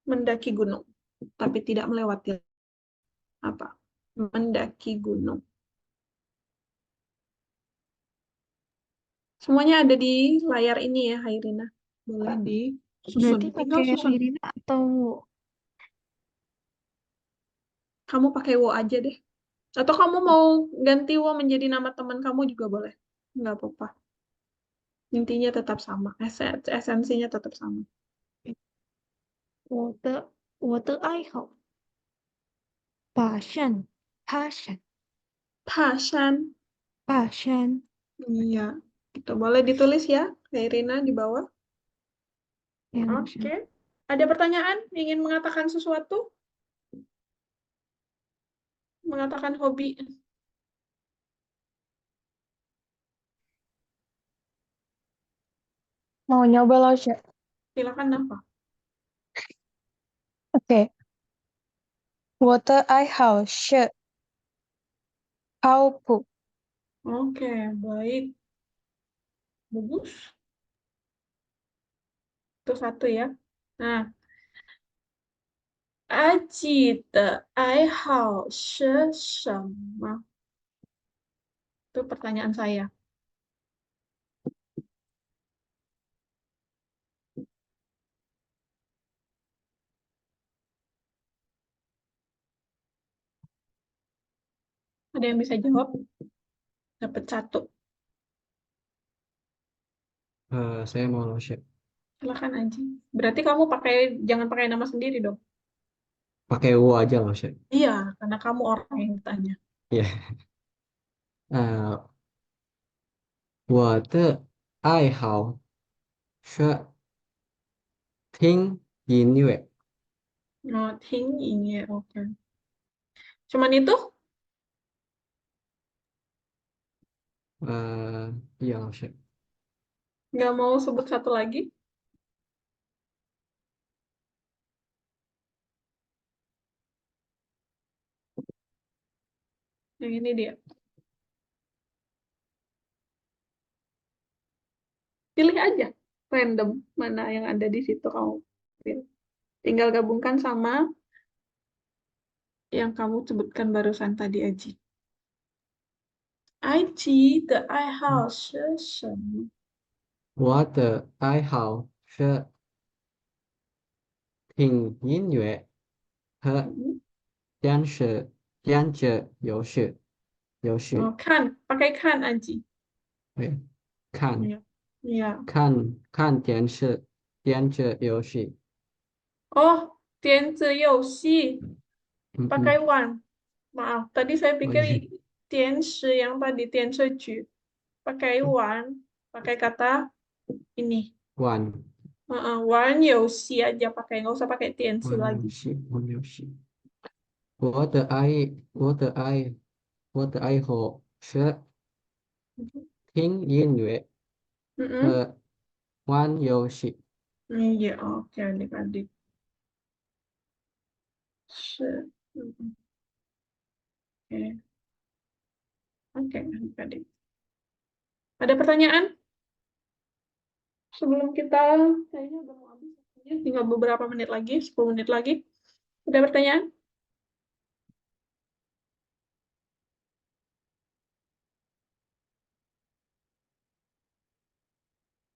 mendaki gunung, tapi tidak melewati apa? Mendaki gunung. Semuanya ada di layar ini ya Hairina. Boleh disusun. Berarti Tinggal pakai susun. Hairina atau Kamu pakai wo aja deh. Atau kamu mau ganti wo menjadi nama teman kamu juga boleh. Nggak apa-apa. Intinya tetap sama, esensinya tetap sama. 我的爱好 passion passion Passion. passion Iya, gitu. Boleh ditulis ya, Kak Irina di bawah. ya Oke. Ada pertanyaan? Ingin mengatakan sesuatu? Mengatakan hobi? Mau nyoba Lausya? Silakan apa? Oke. 我的爱好是跑步。 Oke, baik. Bagus. Itu satu ya. Nah, 阿纪的爱好是什么? Itu pertanyaan saya. Ada yang bisa jawab? Dapat satu. Saya mau Lausya. Silakan Aji. Berarti kamu jangan pakai nama sendiri dong. Pakai wo aja Lausya. Iya, karena kamu orang yang ditanya. Iya. 我的爱好是听音乐。 Oh, tinggi ya, oke. Cuman itu? Iya Lausya. Nggak mau sebut satu lagi? Yang ini dia. Pilih aja. Random. Mana yang ada di situ kamu pilih. Tinggal gabungkan sama yang kamu sebutkan barusan tadi, Aji. Aji, the I house 是什么?我的爱好是听音乐和电子游戏 Oh, kan. Pakai kan, Aji. 对，看 Iya. Iya. 看电子游戏 Oh, 电子游戏. Pakai Mm-mm. wan. Maaf, tadi saya Oh pikir iya, 电视 yang tadi 电视剧. Pakai wan. Pakai kata ini. one 玩游戏 aja pakai, nggak usah pakai 电视 lagi. 玩游戏。我的爱好是听音乐 Mm-mm. 和玩游戏。 Iya, oke adik-adik. Mm-mm. Oke, oke adik-adik. Ada pertanyaan? Sebelum kita, kayaknya udah mau habis. Tinggal beberapa menit lagi, 10 menit lagi. Ada pertanyaan?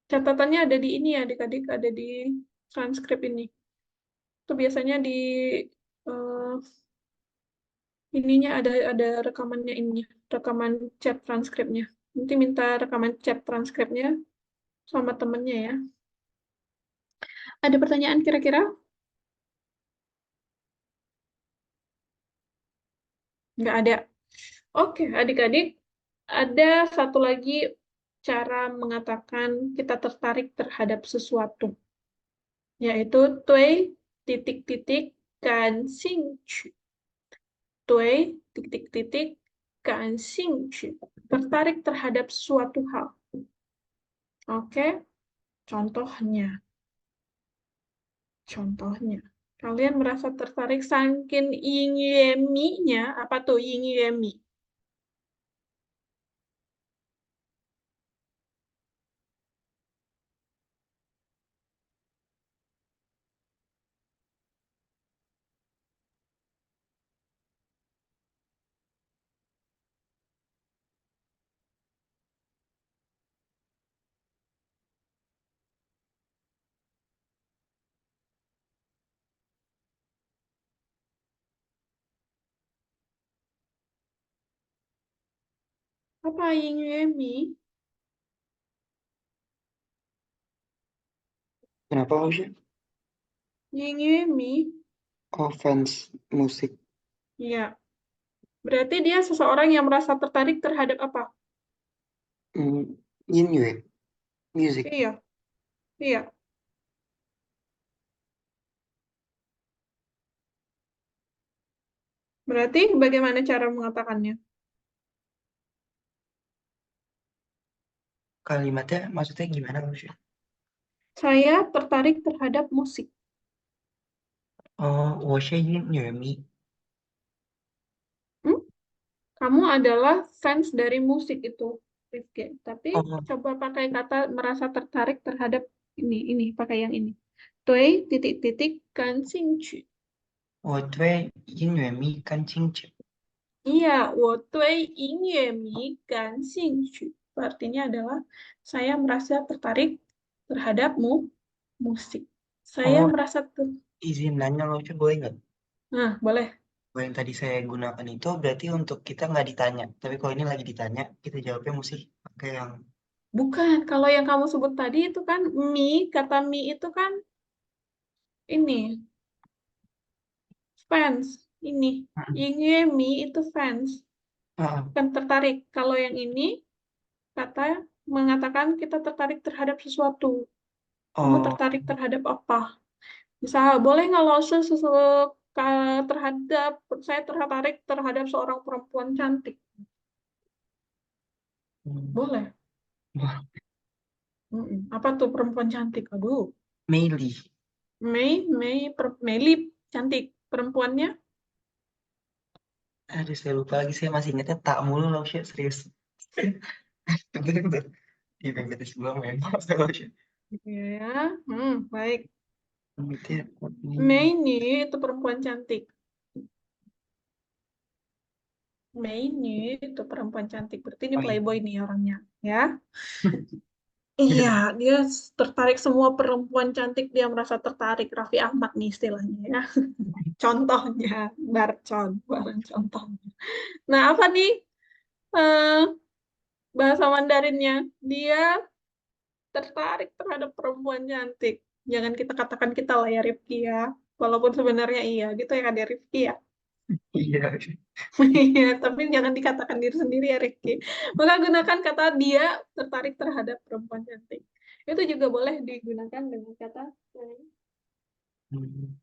Catatannya ada di ini ya, adik-adik, ada di transkrip ini. Itu biasanya di eh, ininya ada rekamannya ini, rekaman chat transkripnya. Nanti minta rekaman chat transkripnya sama temennya ya. Ada pertanyaan kira-kira? Nggak ada. Oke, adik-adik, ada satu lagi cara mengatakan kita tertarik terhadap sesuatu, yaitu 对 titik-titik 感兴趣. 对 titik-titik 感兴趣. Tertarik terhadap suatu hal. Oke, contohnya. Contohnya. Kalian merasa tertarik saking yingyemi-nya, apa tuh yingyemi? Apa yingyemi? Kenapa Lausya? Yingyue Oh, fans musik. Iya. Berarti dia seseorang yang merasa tertarik terhadap apa? Yingyue, music. Iya, iya. Berarti bagaimana cara mengatakannya? Kalimatnya maksudnya gimana Lausya? Saya tertarik terhadap musik. Oh, 我是音乐迷。 Hmm? Kamu adalah fans dari musik itu, Rifki. Tapi Oh, coba pakai kata merasa tertarik terhadap ini pakai yang ini. Dui titik-titik kan xingqu. 我对音乐迷感兴趣。 Iya, 我对音乐迷感兴趣. Artinya adalah saya merasa tertarik terhadap musik. Saya Oh, merasa izin nanya Lausya boleh nggak? Nah, boleh. Kalau yang tadi saya gunakan itu berarti untuk kita nggak ditanya. Tapi kalau ini lagi ditanya, kita jawabnya mesti pakai yang Bukan, kalau yang kamu sebut tadi itu kan kata itu kan ini fans. Ini, mi itu fans, ah, kan tertarik. Kalau yang ini kata mengatakan kita tertarik terhadap sesuatu. Kamu oh, tertarik terhadap apa? Misal, boleh nggak lo terhadap saya tertarik terhadap seorang perempuan cantik? Boleh. Apa tuh perempuan cantik? Aduh, Meili. Meli cantik. Perempuannya Aduh, saya lupa lagi. Saya masih ingatnya tak mulu Lausya, serius. Bentar. Di PPT sebelum memang Lausya. ya, baik. Berarti Mei itu perempuan cantik. Mei itu perempuan cantik. Berarti ini oh iya. playboy nih orangnya, ya. Iya, dia tertarik semua perempuan cantik, dia merasa tertarik. Raffi Ahmad nih istilahnya ya. Contohnya, barang contohnya. Nah, apa nih eh, bahasa Mandarinnya? Dia tertarik terhadap perempuan cantik. Jangan kita katakan kita lah ya Rifki ya. Walaupun sebenarnya iya, gitu ya kan ya Rifki ya. Iya. Iya, tapi jangan dikatakan diri sendiri ya Rifki. Maka gunakan kata dia tertarik terhadap perempuan cantik. Itu juga boleh digunakan dengan kata Hmm.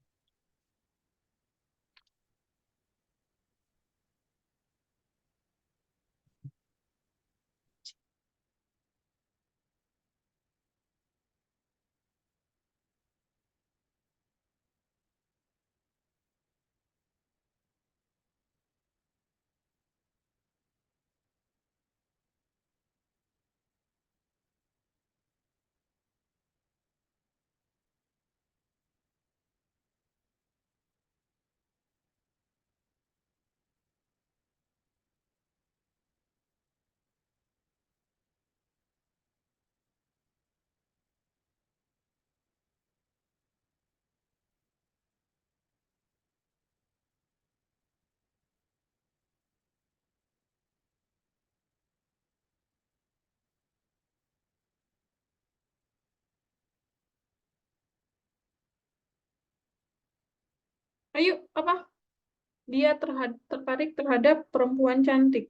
ayo apa? Dia tertarik terhadap perempuan cantik.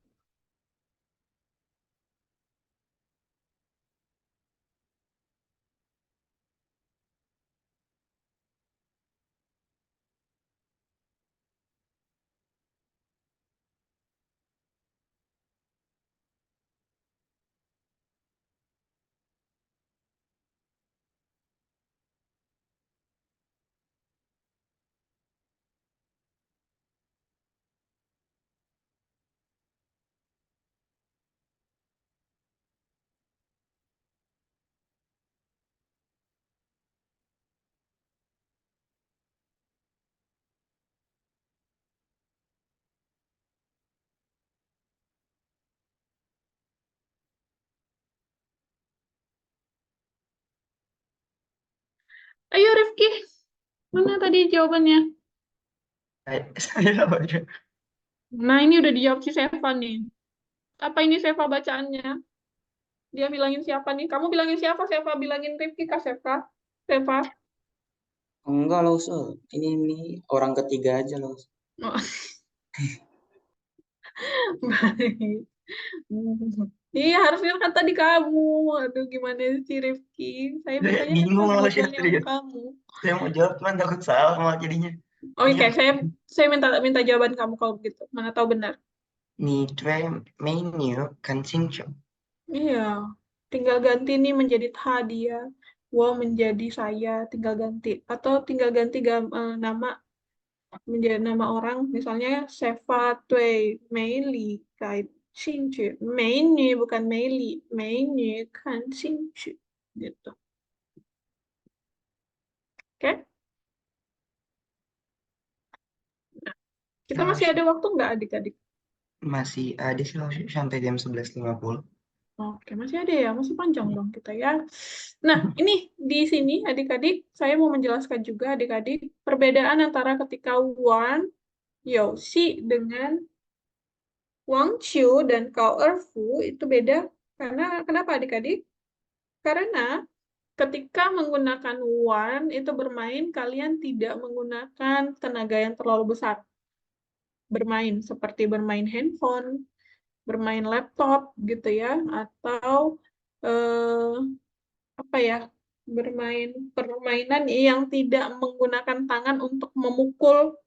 Ayo Rifki, mana tadi jawabannya? Saya Lausya. Nah, ini udah dijawab si Seva nih. Apa ini Seva bacaannya? Dia bilangin siapa nih? Kamu bilangin siapa? Seva bilangin Rifki kah Seva? Reva? Enggak loh, so. Ini orang ketiga aja loh. Oh, baik. Iya, harusnya kan tadi kamu. Aduh, gimana sih Rifki? Saya Saya mintanya kan bingung kamu loh, ngobrolnya sama serius. kamu. Saya mau jawab, cuman takut salah malah jadinya. Oh, Ini oke, saya minta jawaban kamu kalau begitu. Mana tahu benar. 你追美女看清楚。 Iya, tinggal ganti nih menjadi dia, wow menjadi saya, tinggal ganti. Atau tinggal ganti nama menjadi nama orang, misalnya Seva Tui Meili Kai Xingqu. Meini bukan Meili, Meini kan Xingqu. Gitu. Oke? Nah, kita Nah, masih ada waktu nggak adik-adik? masih ada sih loh, sampai jam 11.50. Oke, masih ada ya, masih panjang dong kita ya. Nah, ini di sini adik-adik, saya mau menjelaskan juga adik-adik perbedaan antara ketika Wan Yoshi dengan Wang Qiu dan Gao Erfu itu beda. Karena kenapa adik-adik? Karena ketika menggunakan Wan itu bermain, kalian tidak menggunakan tenaga yang terlalu besar. Bermain seperti bermain handphone, bermain laptop gitu ya, atau eh, apa ya, bermain permainan yang tidak menggunakan tangan untuk memukul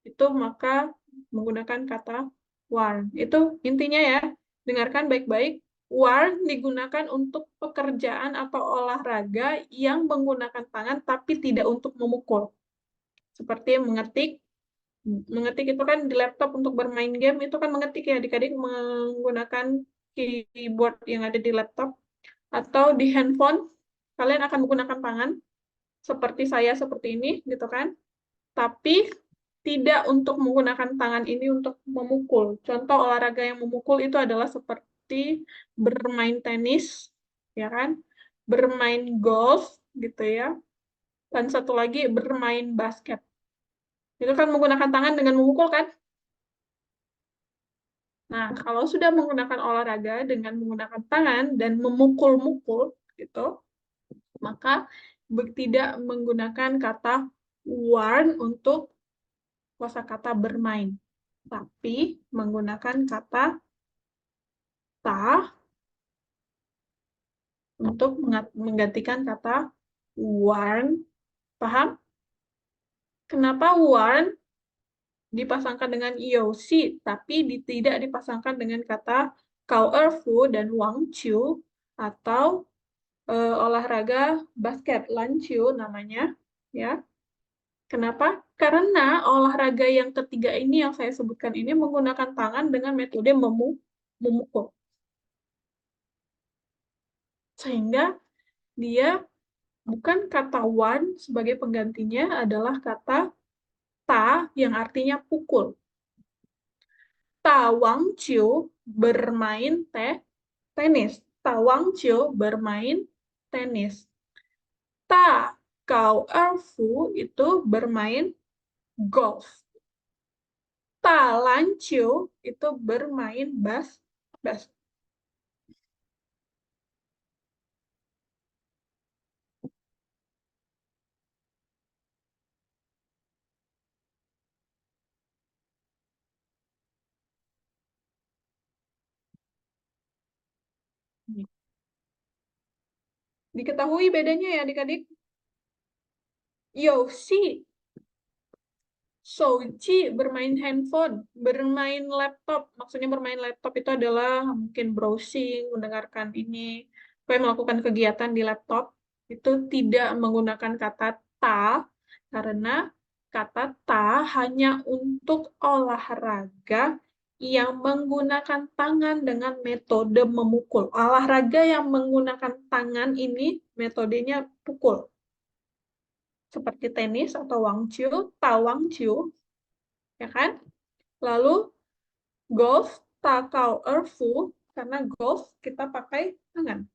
itu, maka menggunakan kata warn. Itu intinya ya, dengarkan baik-baik. Warn digunakan untuk pekerjaan atau olahraga yang menggunakan tangan tapi tidak untuk memukul. Seperti mengetik. Mengetik itu kan di laptop untuk bermain game, itu kan mengetik ya adik-adik menggunakan keyboard yang ada di laptop. Atau di handphone, kalian akan menggunakan tangan, seperti saya seperti ini, gitu kan. Tapi tidak untuk menggunakan tangan ini untuk memukul. Contoh olahraga yang memukul itu adalah seperti bermain tenis, ya kan? Bermain golf, gitu ya. Dan satu lagi bermain basket. Itu kan menggunakan tangan dengan memukul kan? Nah, kalau sudah menggunakan olahraga dengan menggunakan tangan dan memukul-mukul, gitu, maka tidak menggunakan kata warn untuk kosakata bermain, tapi menggunakan kata ta untuk menggantikan kata warn. Paham? Kenapa warn dipasangkan dengan Yoshi, tapi tidak dipasangkan dengan kata Kao Erfu dan Wang Chu, atau olahraga basket, Lanqiu namanya, ya. Kenapa? Karena olahraga yang ketiga ini yang saya sebutkan ini menggunakan tangan dengan metode memukul. Sehingga dia bukan kata wan sebagai penggantinya adalah kata ta yang artinya pukul. Ta Wang Chiu bermain tenis. Ta Wang Chiu bermain tenis. Ta Gao Erfu itu bermain golf. Ta Lan Chiu itu bermain bas. Diketahui bedanya ya adik-adik? Yoshi, Soji bermain handphone, bermain laptop. Maksudnya bermain laptop itu adalah mungkin browsing, mendengarkan ini, melakukan kegiatan di laptop. Itu tidak menggunakan kata ta, karena kata ta hanya untuk olahraga yang menggunakan tangan dengan metode memukul. Olahraga yang menggunakan tangan ini metodenya pukul. Seperti tenis atau wangqiu, tawangqiu, ya kan? Lalu golf, takao erfu, karena golf kita pakai tangan,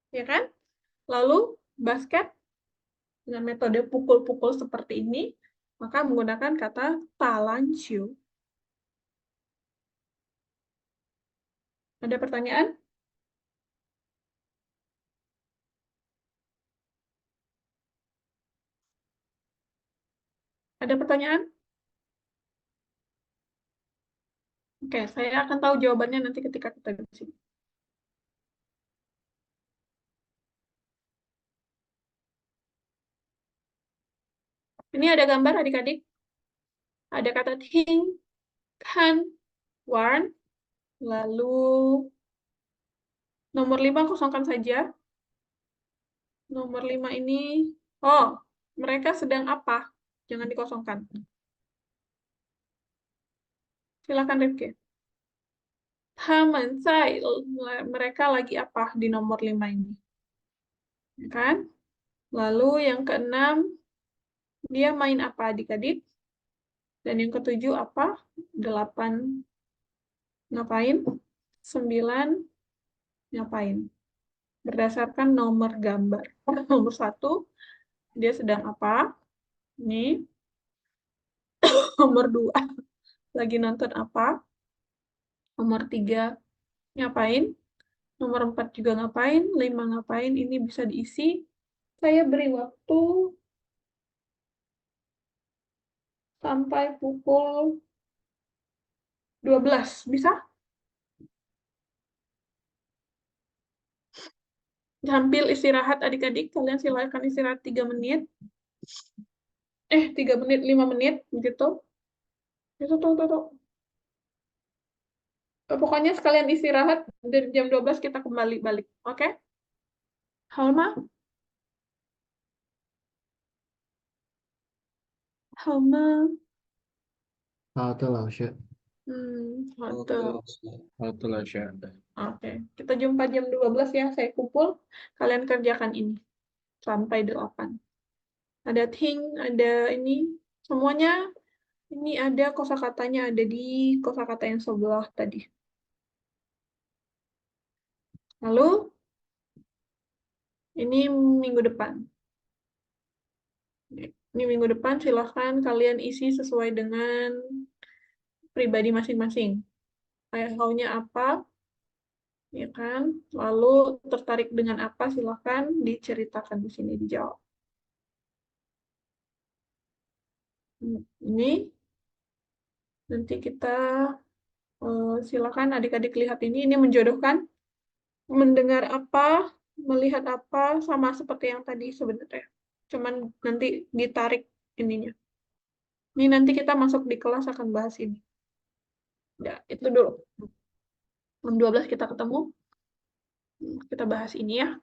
ya kan? Lalu basket dengan metode pukul-pukul seperti ini, maka menggunakan kata talanqiu. Ada pertanyaan? Ada pertanyaan? Oke, saya akan tahu jawabannya nanti ketika kita di sini. Ini ada gambar adik-adik. Ada kata ting, kan, warn, lalu nomor 5 kosongkan saja. Nomor 5 ini, oh, mereka sedang apa? Jangan dikosongkan. Silakan Rifki. Taman Zai, mereka lagi apa di nomor 5 ini? Ya kan? Lalu yang keenam, dia main apa adik-adik? Dan yang ketujuh apa? 8 ngapain? 9 ngapain? Berdasarkan nomor gambar. Nomor 1, dia sedang apa? Ini. Nomor 2, lagi nonton apa? Nomor 3, ngapain? Nomor 4 juga ngapain? 5 ngapain? Ini bisa diisi. Saya beri waktu sampai pukul 12. Bisa? Sambil istirahat adik-adik, kalian silakan istirahat 3 menit. 3 menit, 5 menit, gitu. Itu tuh. Pokoknya sekalian istirahat, dari jam 12 kita kembali balik. Oke? Halma? Halma? 好的，老师。 Hotel. Oke, Lausya. Oke, kita jumpa jam 12 ya. Saya kumpul, kalian kerjakan ini. Sampai 8. Ada ting, ada ini. Semuanya, ini ada kosakatanya ada di kosakata yang sebelah tadi. Lalu, ini minggu depan. Ini minggu depan silahkan kalian isi sesuai dengan pribadi masing-masing. How-nya apa, ya kan? Lalu tertarik dengan apa silahkan diceritakan di sini, dijawab. Ini nanti kita silakan adik-adik lihat ini menjodohkan, mendengar apa, melihat apa, sama seperti yang tadi sebenarnya. Cuman nanti ditarik ininya. Ini nanti kita masuk di kelas akan bahas ini. Ya, itu dulu. Jam 12 kita ketemu. Kita bahas ini ya.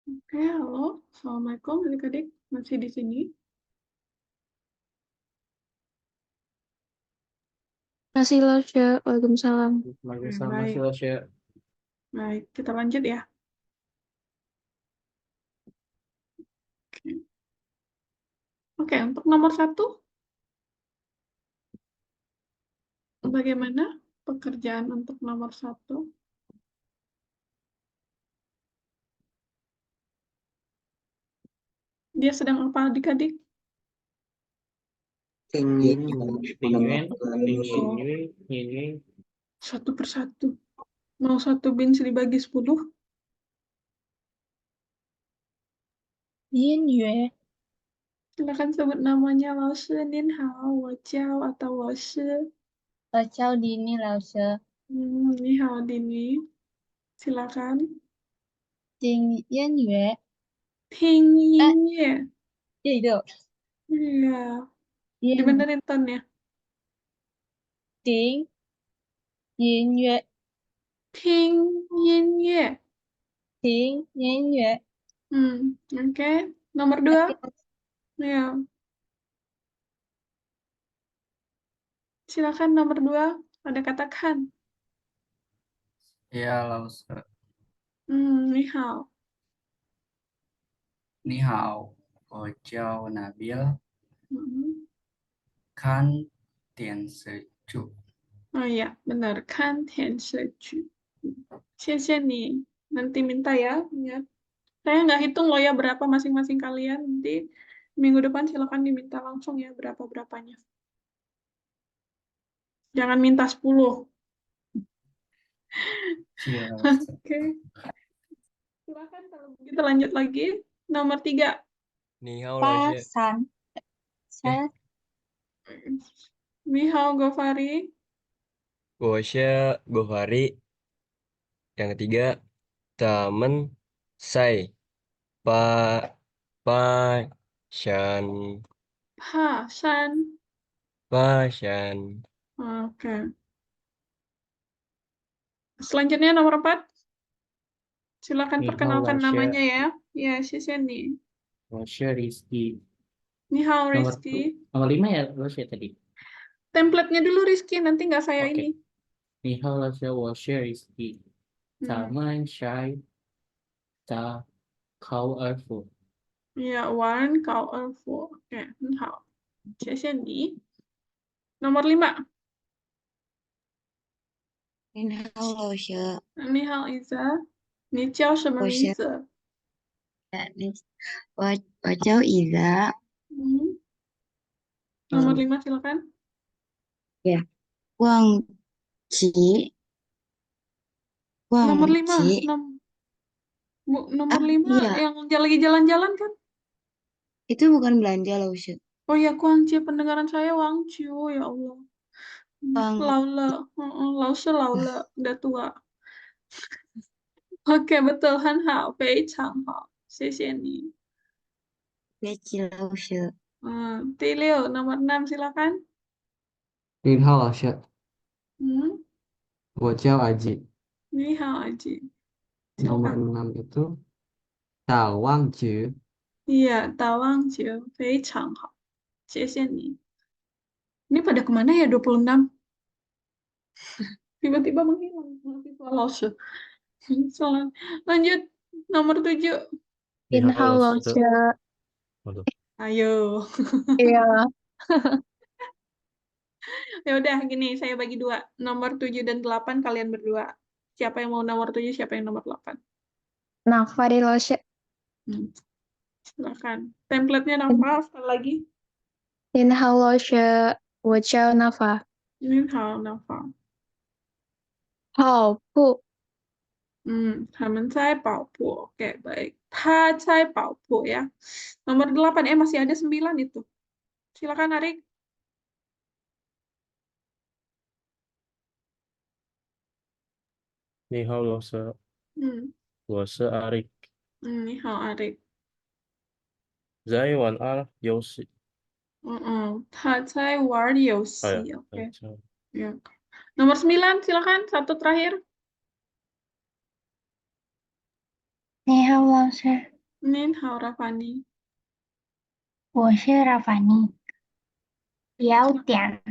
Oke, halo. Assalamualaikum adik-adik. Masih di sini? Masih Lausya. Waalaikumsalam. Waalaikumsalam, baik. masih Lasya. Baik, kita lanjut ya. Oke. Oke, untuk nomor 1, bagaimana pekerjaan untuk nomor 1? Dia sedang apa adik-adik? Ingin Ingin, menemukan ingin. Satu persatu. Mau 1 bins dibagi 10? 音乐 Silakan sebut namanya. Laoshi, nin hao, wo jiao, atau wo shi. 我叫Dini Lausya. Ni hao, Dini. Silakan. 听音乐 Ting yin ye. itu Iya. 音 Dibenerin tonnya. 听音乐 Ting yin ye. 听音乐 Oke. Nomor 2. Ya. Silakan nomor 2. Ada katakan. Iya, Lause. Ni hao. Ni hao. Wo jiao Nabil. Hmm. Kan dian se ju. Oh iya, benar. Kan tian ju. Xie ni. Nanti minta ya. Ingat. Saya nggak hitung loh ya berapa masing-masing kalian. Nanti minggu depan silakan diminta langsung ya berapa-berapanya. Jangan minta 10. Iya, Lause. Oke. Silakan kalau begitu lanjut lagi. Nomor 3. Ni hao Lausya. Pasan saya Ni hao Gofari. Gosya Gofari. Yang ketiga Taman Sai Pa Pa Shan Ha Shan. Pa Shan. Oke. Selanjutnya nomor 4. Silakan Ni hao perkenalkan Lasya. namanya ya. Ya, Xie ni. Lasya Rizky. Ni hao Nomor Rizky. nomor 5 ya Lasya tadi. Template-nya dulu Rizky, nanti nggak saya Oke. ini. Ni hao Lasya, wo shi Rizky. Taman Shai Ta Kau Erfu. Ya, Wan Kau Erfu. Oke, hao. Xie ni. Nomor 5. 您好，老师，你好，Iza。你叫什么我是名字？我叫伊达， Nomor 5 silakan. ya, Wang Ci, Nomor Wang 5. Ci, Nomor 5 iya, yang lagi jalan-jalan kan? itu bukan belanja loh, Ustaz. Oh ya, Guangci, pendengaran saya Wang Ciu, ya Allah. Wang Laula, Lause Laula, udah tua. Oke, betul, Han Hao, Fei Chang Hao. Xie ni. Beci loh, Ustaz. Tilio, nomor 6 silakan. Ni hao Lasya. Hmm, Wo jiao Aji. Ni hao Aji. Nomor Silakan. 6 itu Tawang Ju. Iya, Tawang Ciu, Fei Chang Hao. Xie ni. Ini pada kemana ya 26? Tiba-tiba menghilang mahasiswa Lause. Lanjut, nomor 7. Ni hao Inhal Lausya. Lausya. Waduh. Ayo. Iya. Ya udah gini, saya bagi 2. Nomor 7 dan 8 kalian berdua. Siapa yang mau nomor 7, siapa yang nomor 8? Nah, Fari Lausya. Silakan. Template-nya apa sekali lagi? Inhal Lausya. 我叫 Nafa. Ini hal Nafa. 跑步 Taman saya Paupu. Oke, baik. Ta saya Paupu ya. Nomor 8, masih ada 9 itu. Silakan Arik. Ni hao Lausya. Hmm. Wo shi Arik. Ini hal Arik. Zai wan al Yoshi. 他在玩游 Oh 戏 ya. Oke. Ya. Nomor 9, silakan. Satu terakhir. 你好，老师。Nin hao Rafani. 我是 Rafani，聊点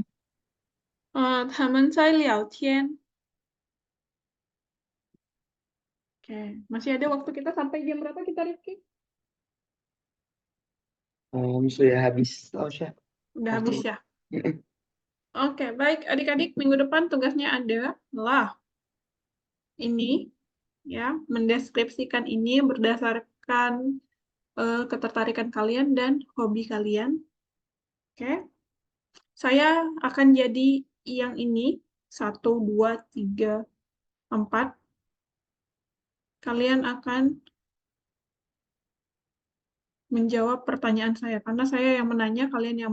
他们在聊天. Oke, masih ada waktu kita sampai jam berapa kita, Rifki? Sudah habis Lausya. Udah habis ya? Mm-mm. Oke, baik adik-adik, minggu depan tugasnya adalah ini, ya, mendeskripsikan ini berdasarkan ketertarikan kalian dan hobi kalian. Oke, saya akan jadi yang ini, 1, 2, 3, 4. Kalian akan menjawab pertanyaan saya, karena saya yang menanya, kalian yang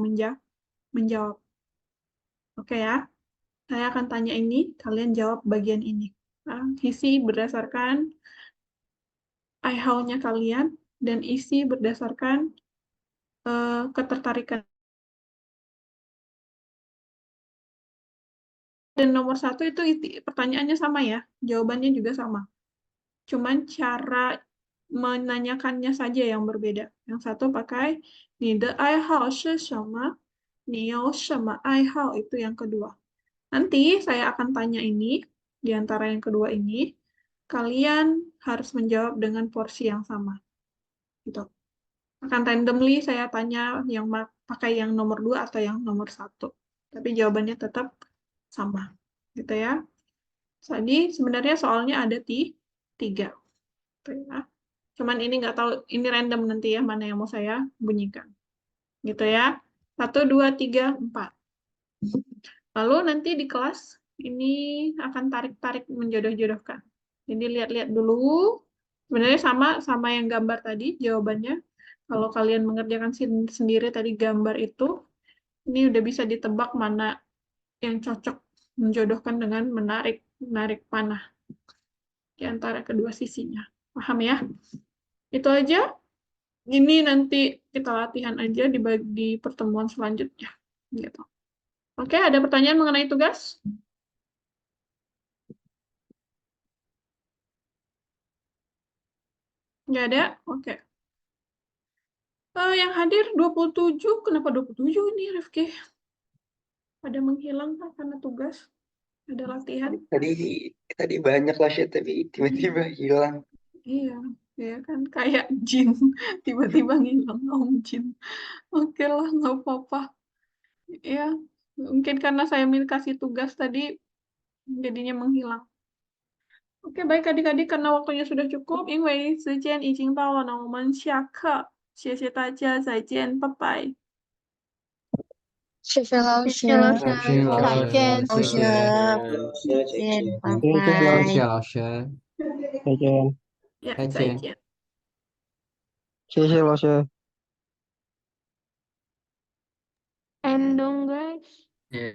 menjawab. Oke ya, saya akan tanya ini, kalian jawab bagian ini. Isi berdasarkan IHAU-nya kalian, dan isi berdasarkan ketertarikan. Dan nomor 1 itu pertanyaannya sama ya, jawabannya juga sama. Cuman cara menanyakannya saja yang berbeda. Yang satu pakai 你的爱好是什么? 你有什么爱好? Itu yang kedua. Nanti saya akan tanya ini, di antara yang kedua ini, kalian harus menjawab dengan porsi yang sama. Gitu. Akan randomly saya tanya yang pakai yang nomor 2 atau yang nomor 1. Tapi jawabannya tetap sama. Gitu ya. Jadi sebenarnya soalnya ada 3. Ya. Cuman ini nggak tahu, ini random nanti ya, mana yang mau saya bunyikan. Gitu ya. 1, 2, 3, 4. Lalu nanti di kelas ini akan tarik-tarik menjodoh-jodohkan. Jadi lihat-lihat dulu. Sebenarnya sama yang gambar tadi jawabannya. Kalau kalian mengerjakan sendiri tadi gambar itu, ini udah bisa ditebak mana yang cocok menjodohkan dengan menarik panah di antara kedua sisinya. Paham ya? Itu aja. Ini nanti kita latihan aja di pertemuan selanjutnya. Gitu. Oke, ada pertanyaan mengenai tugas? Nggak ada? Oke. Yang hadir 27. Kenapa 27 ini, Rifki? Pada menghilang kan karena tugas? Ada latihan? Tadi banyak Lausya, tapi tiba-tiba hilang. Iya, ya kan kayak jin tiba-tiba ngilang om jin. Oke lah, nggak apa-apa. Ya, mungkin karena saya kasih tugas tadi jadinya menghilang. Oke, baik adik-adik, karena waktunya sudah cukup, 因为时间已经到了呢，我们下课。谢谢大家，再见，拜拜。谢谢老师，谢谢老师，谢谢老再师，见。同学，再见，拜谢谢拜。老师，再见，呀，再见。再见。谢谢老师。 End dong guys. Iya.